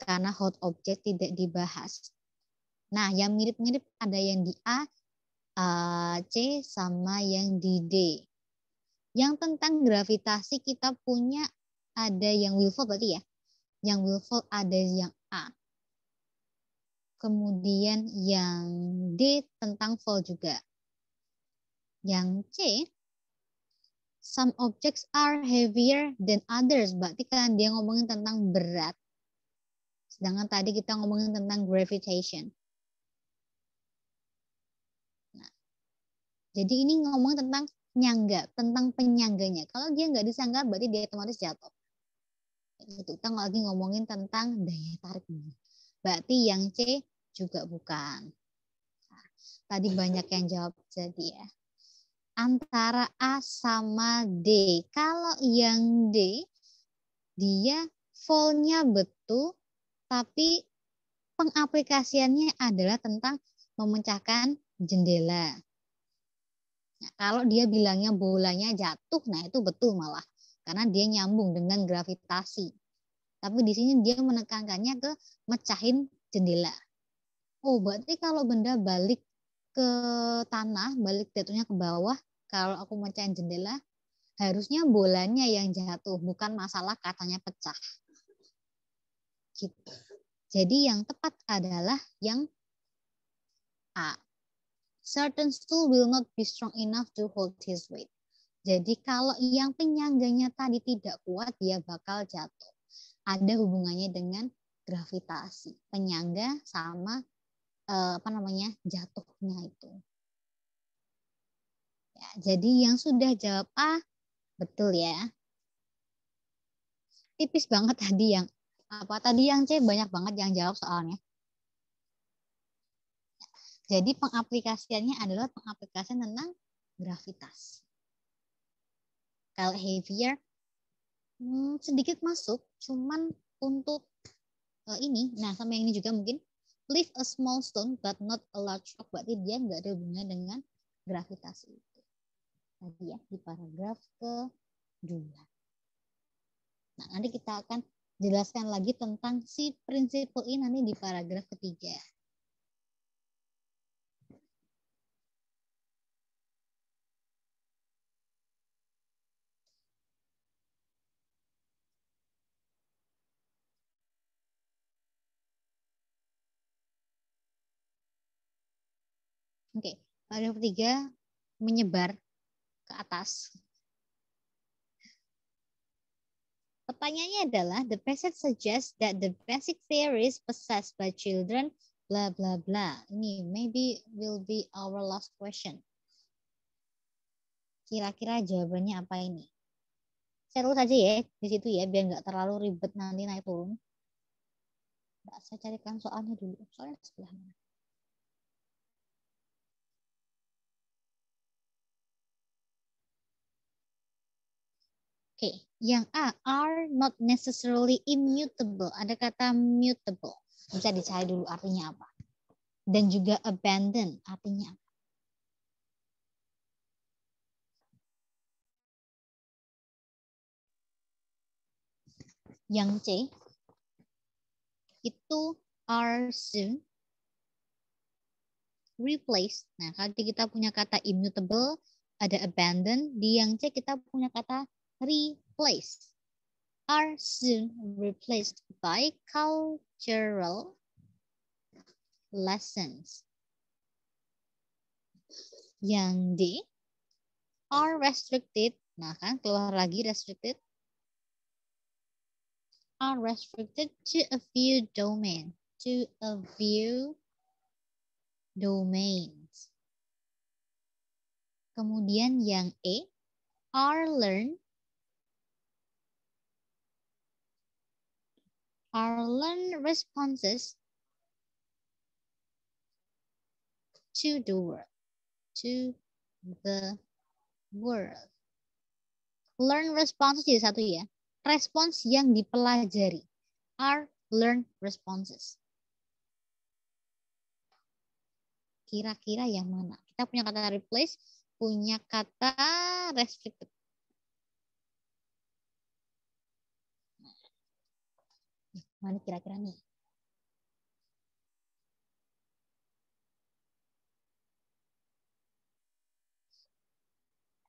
karena hot object tidak dibahas. Nah, yang mirip-mirip ada yang di A, C sama yang di D. Yang tentang gravitasi kita punya ada yang will fall berarti ya. Yang will fall ada yang A. Kemudian yang D tentang fall juga. Yang C, some objects are heavier than others. Berarti kan dia ngomongin tentang berat. Sedangkan tadi kita ngomongin tentang gravitation. Nah, jadi ini ngomong tentang nyangga, tentang penyangganya. Kalau dia nggak disangga, berarti dia otomatis jatuh. Kita lagi ngomongin tentang daya tarik. Berarti yang C juga bukan. Nah, Tadi banyak yang jawab jadi ya. Antara A sama D. Kalau yang D, dia full-nya betul, tapi pengaplikasiannya adalah tentang memecahkan jendela. Nah, kalau dia bilangnya bolanya jatuh, nah itu betul malah. Karena dia nyambung dengan gravitasi. Tapi di sini dia menekankannya ke mecahin jendela. Oh, berarti kalau benda balik ke tanah, balik jatuhnya ke bawah, kalau aku mecahin jendela, harusnya bolanya yang jatuh, bukan masalah katanya pecah. Gitu. Jadi yang tepat adalah yang A. Certain stool will not be strong enough to hold his weight. Jadi kalau yang penyangganya tadi tidak kuat, dia bakal jatuh. Ada hubungannya dengan gravitasi. Penyangga sama jatuhnya itu. Ya, jadi yang sudah jawab A betul ya. Tipis banget tadi yang C banyak banget yang jawab soalnya. Jadi pengaplikasiannya adalah pengaplikasian tentang gravitasi. Kalau heavier sedikit masuk, cuman untuk ini, nah sama yang ini juga mungkin lift a small stone but not a large rock, berarti dia nggak ada hubungannya dengan gravitasi itu. Tadi ya di paragraf kedua. Nah nanti kita akan jelaskan lagi tentang si prinsipal ini nanti di paragraf ketiga. Oke, paragraf ketiga menyebar ke atas. Pertanyaannya adalah, the passage suggests that the basic theories possessed by children, bla bla bla. Ini maybe will be our last question. Kira-kira jawabannya apa ini? Saya tulis aja ya di situ ya, biar nggak terlalu ribet nanti naik turun. Nggak, saya carikan soalnya dulu. Soalnya sebelah mana? Oke, yang A, are not necessarily immutable. Ada kata mutable. Bisa dicari dulu artinya apa. Dan juga abandon artinya apa. Yang C, itu are soon replaced. Nah, kalau kita punya kata immutable, ada abandon. Di yang C kita punya kata replace. Are soon replaced by cultural lessons. Yang D, are restricted. Nah kan keluar lagi restricted. Are restricted to a few domains. To a few domains. Kemudian yang E, are learned responses to the world. To the world. Learn responses jadi satu ya. Respons yang dipelajari. Are learn responses. Kira-kira yang mana? Kita punya kata replace, punya kata restricted. Mana kira-kira nih?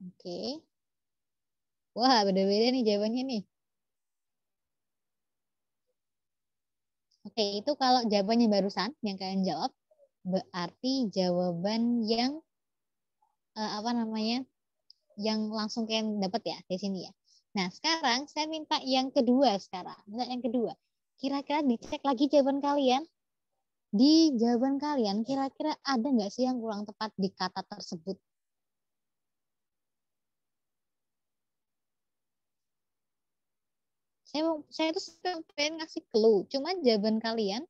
Oke. Wah, beda-beda nih jawabannya nih. Oke, itu kalau jawabannya barusan yang kalian jawab, berarti jawaban yang yang langsung kalian dapat ya di sini ya. Nah, sekarang saya minta yang kedua sekarang. Minta yang kedua. Kira-kira dicek lagi jawaban kalian. Di jawaban kalian, kira-kira ada nggak sih yang kurang tepat di kata tersebut? Saya tuh pengen ngasih clue, cuma jawaban kalian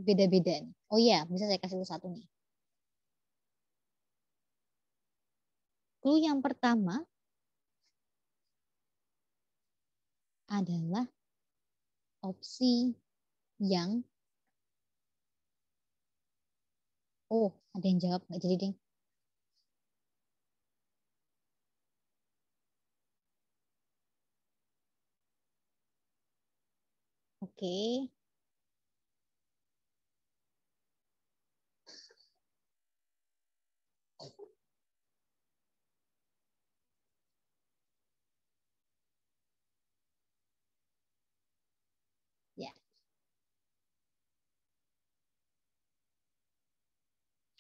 beda-beda nih. Oh iya, bisa saya kasih satu nih. Clue yang pertama adalah opsi yang ada yang jawab nggak jadi deh. Oke. Ya,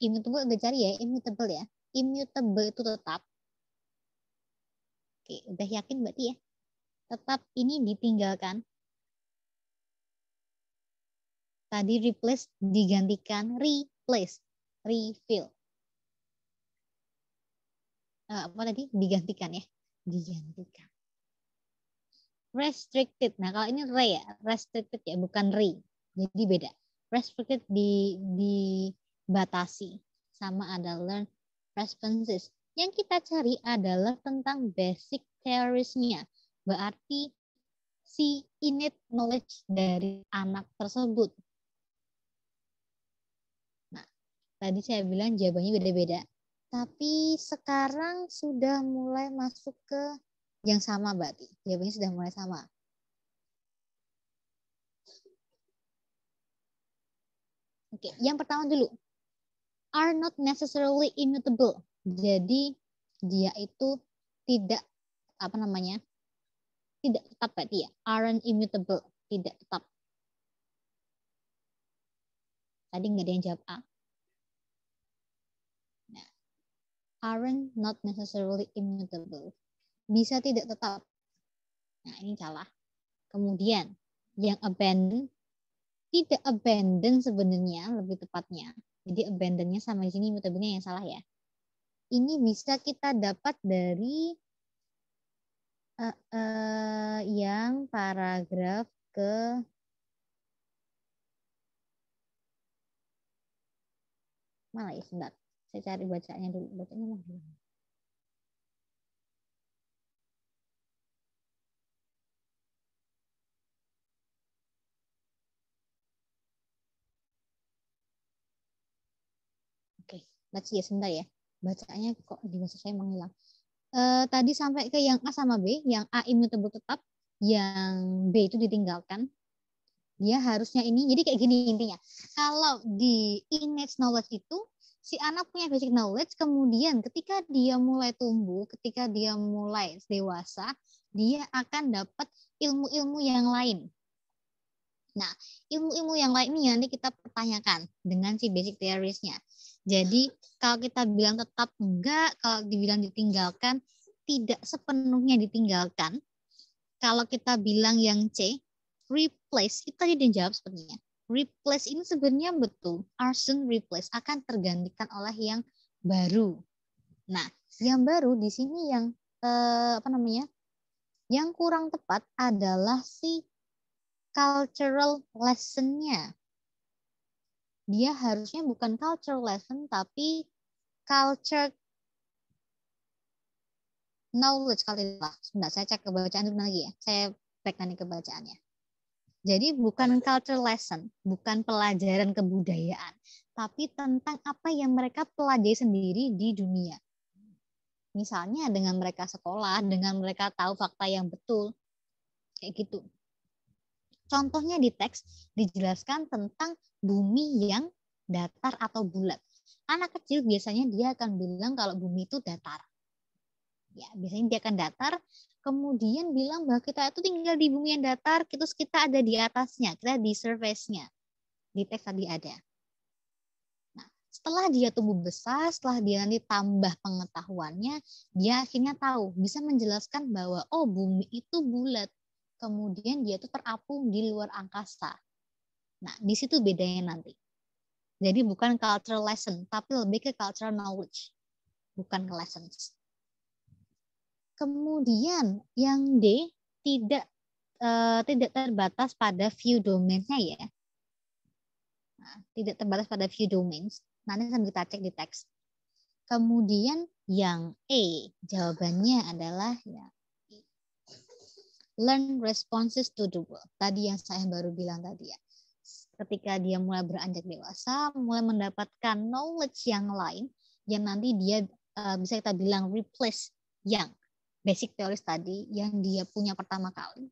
immutable udah cari ya, immutable ya. Immutable itu tetap. Oke, udah yakin berarti ya. Tetap ini ditinggalkan. Tadi replace digantikan replace, refill. Apa tadi? Digantikan ya. Digantikan. Restricted. Nah, kalau ini re ya, restricted ya, bukan re. Jadi beda. Restricted dibatasi. Sama ada learn responses. Yang kita cari adalah tentang basic theories-nya. Berarti si innate knowledge dari anak tersebut. Nah, tadi saya bilang jawabannya beda-beda. Tapi sekarang sudah mulai masuk ke yang sama berarti. Jawabannya sudah mulai sama. Oke, yang pertama dulu. Are not necessarily immutable. Jadi dia itu tidak tidak tetap berarti ya. Aren't immutable, tidak tetap. Tadi nggak ada yang jawab A. Nah, aren't not necessarily immutable. Bisa tidak tetap. Nah, ini salah. Kemudian yang abandon, tidak abandon sebenarnya lebih tepatnya. Jadi abandonnya sama di sini immutable-nya yang salah ya. Ini bisa kita dapat dari yang paragraf ke mana ya, sebentar. Saya cari bacanya dulu. Bacanya mana? Oke, baca ya sebentar ya. Bacanya kok di bahasa saya menghilang. Tadi sampai ke yang A sama B, yang A immutable tetap, yang B itu ditinggalkan. Dia harusnya ini, jadi kayak gini intinya. Kalau di innate knowledge itu, si anak punya basic knowledge, kemudian ketika dia mulai tumbuh, ketika dia mulai dewasa, dia akan dapat ilmu-ilmu yang lain. Nah, ilmu-ilmu yang lain ini nanti kita pertanyakan dengan si basic theories-nya. Jadi, kalau kita bilang tetap enggak, kalau dibilang ditinggalkan, tidak sepenuhnya ditinggalkan. Kalau kita bilang yang C, replace, itu tadi dia jawab sepertinya. Replace ini sebenarnya betul, arson replace, akan tergantikan oleh yang baru. Nah, yang baru di sini yang yang kurang tepat adalah si cultural lesson-nya. Dia harusnya bukan cultural lesson, tapi culture knowledge kali lah. Sebentar, saya cek kebacaan dulu lagi ya. Saya back nanti kebacaannya. Jadi bukan culture lesson, bukan pelajaran kebudayaan, tapi tentang apa yang mereka pelajari sendiri di dunia. Misalnya dengan mereka sekolah, dengan mereka tahu fakta yang betul, kayak gitu. Contohnya di teks dijelaskan tentang bumi yang datar atau bulat. Anak kecil biasanya dia akan bilang kalau bumi itu datar. Ya, biasanya dia akan datar, kemudian bilang bahwa kita itu tinggal di bumi yang datar, terus kita ada di atasnya, kita di surface-nya. Di teks tadi ada. Nah, setelah dia tumbuh besar, setelah dia nanti tambah pengetahuannya, dia akhirnya tahu, bisa menjelaskan bahwa oh bumi itu bulat. Kemudian dia tuh terapung di luar angkasa. Nah, di situ bedanya nanti. Jadi bukan cultural lesson, tapi lebih ke cultural knowledge, bukan ke lessons. Kemudian yang D tidak terbatas pada view domain-nya ya. Tidak terbatas pada few domains. Nanti sambil kita cek di teks. Kemudian yang E, jawabannya adalah ya, learn responses to the world. Tadi yang saya baru bilang tadi ya. Ketika dia mulai beranjak dewasa, mulai mendapatkan knowledge yang lain, yang nanti dia bisa kita bilang replace yang basic teoris tadi yang dia punya pertama kali.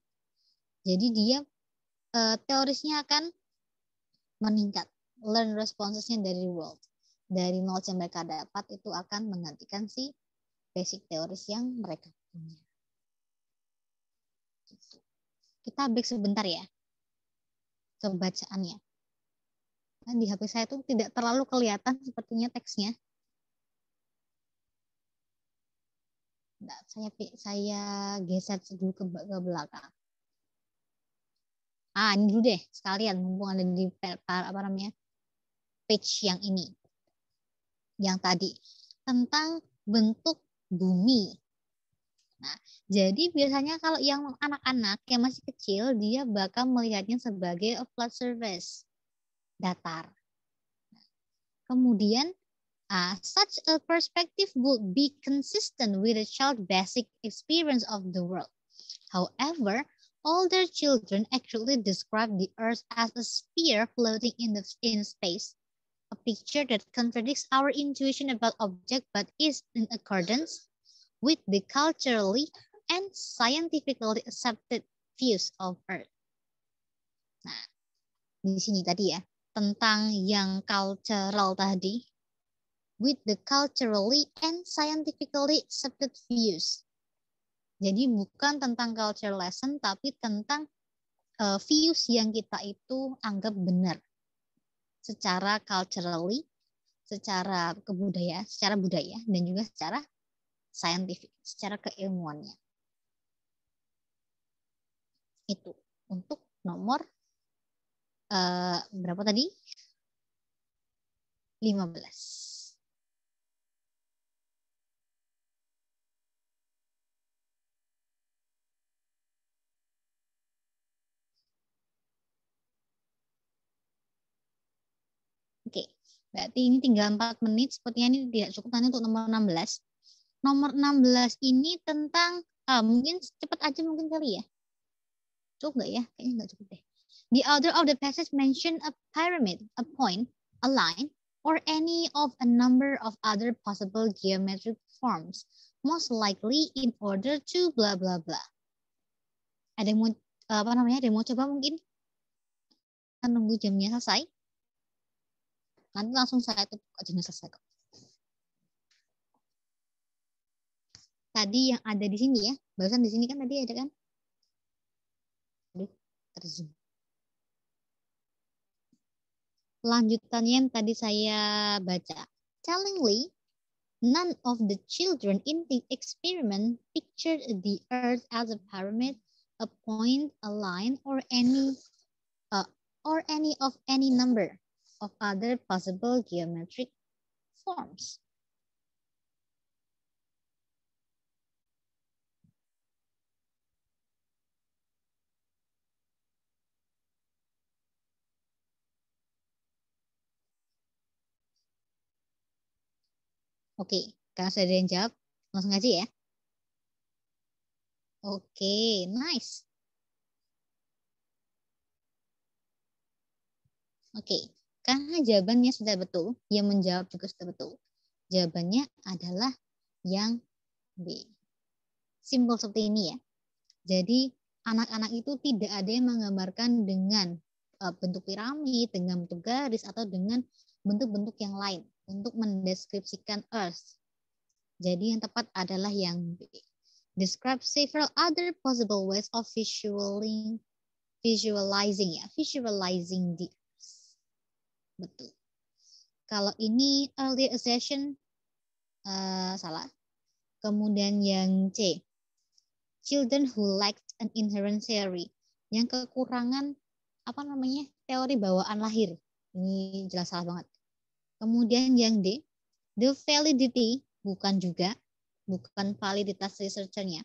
Jadi dia teorisnya akan meningkat. Learn responsesnya dari world. Dari knowledge yang mereka dapat itu akan menggantikan si basic teoris yang mereka punya. Kita break sebentar ya. Kebacaannya. Nah, di HP saya tuh tidak terlalu kelihatan sepertinya teksnya. Nah, saya geser dulu ke belakang. Ini dulu deh sekalian mumpung ada di apa namanya page yang ini. Yang tadi tentang bentuk bumi. Nah, jadi biasanya kalau yang anak-anak yang masih kecil dia bakal melihatnya sebagai a flat surface, datar. Kemudian such a perspective would be consistent with a child's basic experience of the world. However, older children actually describe the Earth as a sphere floating in space, a picture that contradicts our intuition about object but is in accordance with the culturally and scientifically accepted views of Earth. Nah, di sini tadi ya, tentang yang cultural tadi, with the culturally and scientifically accepted views. Jadi bukan tentang culture lesson, tapi tentang views yang kita itu anggap benar. Secara culturally, secara kebudayaan, secara budaya, dan juga secara scientific, secara keilmuannya. Itu untuk nomor berapa tadi? 15. Oke, berarti ini tinggal 4 menit. Sepertinya ini tidak cukup nanti untuk nomor 16. Nomor 16 ini tentang, mungkin cepat aja mungkin kali ya. Cukup nggak ya? Kayaknya nggak cukup deh. The author of the passage mention a pyramid, a point, a line, or any of a number of other possible geometric forms, most likely in order to blah blah blah. Ada yang mau Ada yang mau coba mungkin? Kita nunggu jamnya selesai. Nanti langsung saya tutup jamnya selesai kok. Tadi yang ada di sini ya, barusan di sini kan tadi ada kan? Aduh, terzoom. Lanjutannya yang tadi saya baca. Tellingly, none of the children in the experiment pictured the Earth as a pyramid, a point, a line, or any of any number of other possible geometric forms. Oke, karena sudah ada yang jawab, langsung aja ya. Oke, nice. Oke, karena jawabannya sudah betul, yang menjawab juga sudah betul. Jawabannya adalah yang B. Simpel seperti ini ya. Jadi anak-anak itu tidak ada yang menggambarkan dengan bentuk piramid, dengan bentuk garis, atau dengan bentuk-bentuk yang lain untuk mendeskripsikan Earth. Jadi yang tepat adalah yang B. Describe several other possible ways of visualizing the Earth. Betul. Kalau ini earlier accession salah. Kemudian yang C. Children who lacked an inherent theory. Yang kekurangan teori bawaan lahir. Ini jelas salah banget. Kemudian yang D. The validity bukan validitas researchernya.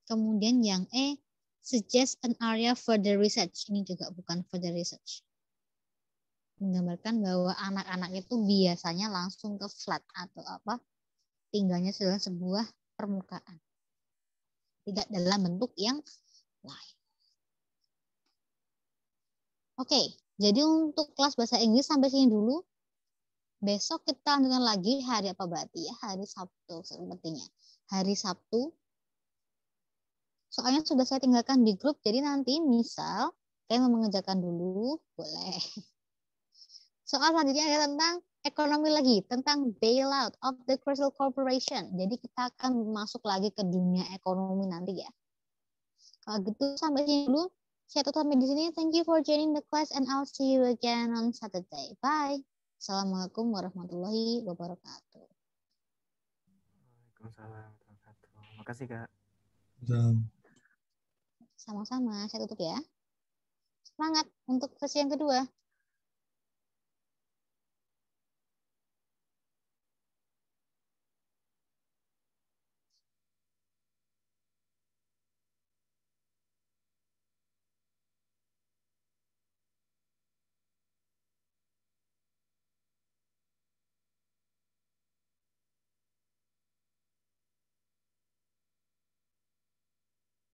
Kemudian yang E. Suggest an area for the research. Ini juga bukan for the research. Menggambarkan bahwa anak-anak itu biasanya langsung ke flat atau apa, tinggalnya dalam sebuah permukaan, tidak dalam bentuk yang lain. Oke, jadi untuk kelas bahasa Inggris sampai sini dulu. Besok kita lanjutkan lagi hari apa berarti ya? Hari Sabtu sepertinya. Hari Sabtu. Soalnya sudah saya tinggalkan di grup, jadi nanti misal kalian mau mengerjakan dulu, boleh. Soal selanjutnya adalah tentang ekonomi lagi, tentang bailout of the Crystal Corporation. Jadi kita akan masuk lagi ke dunia ekonomi nanti ya. Kalau gitu sampai sini dulu. Saya tutup sampai di sini. Thank you for joining the class and I'll see you again on Saturday. Bye. Assalamualaikum warahmatullahi wabarakatuh. Waalaikumsalam warahmatullahi wabarakatuh. Makasih Kak. Sama-sama, saya tutup ya. Semangat untuk sesi yang kedua.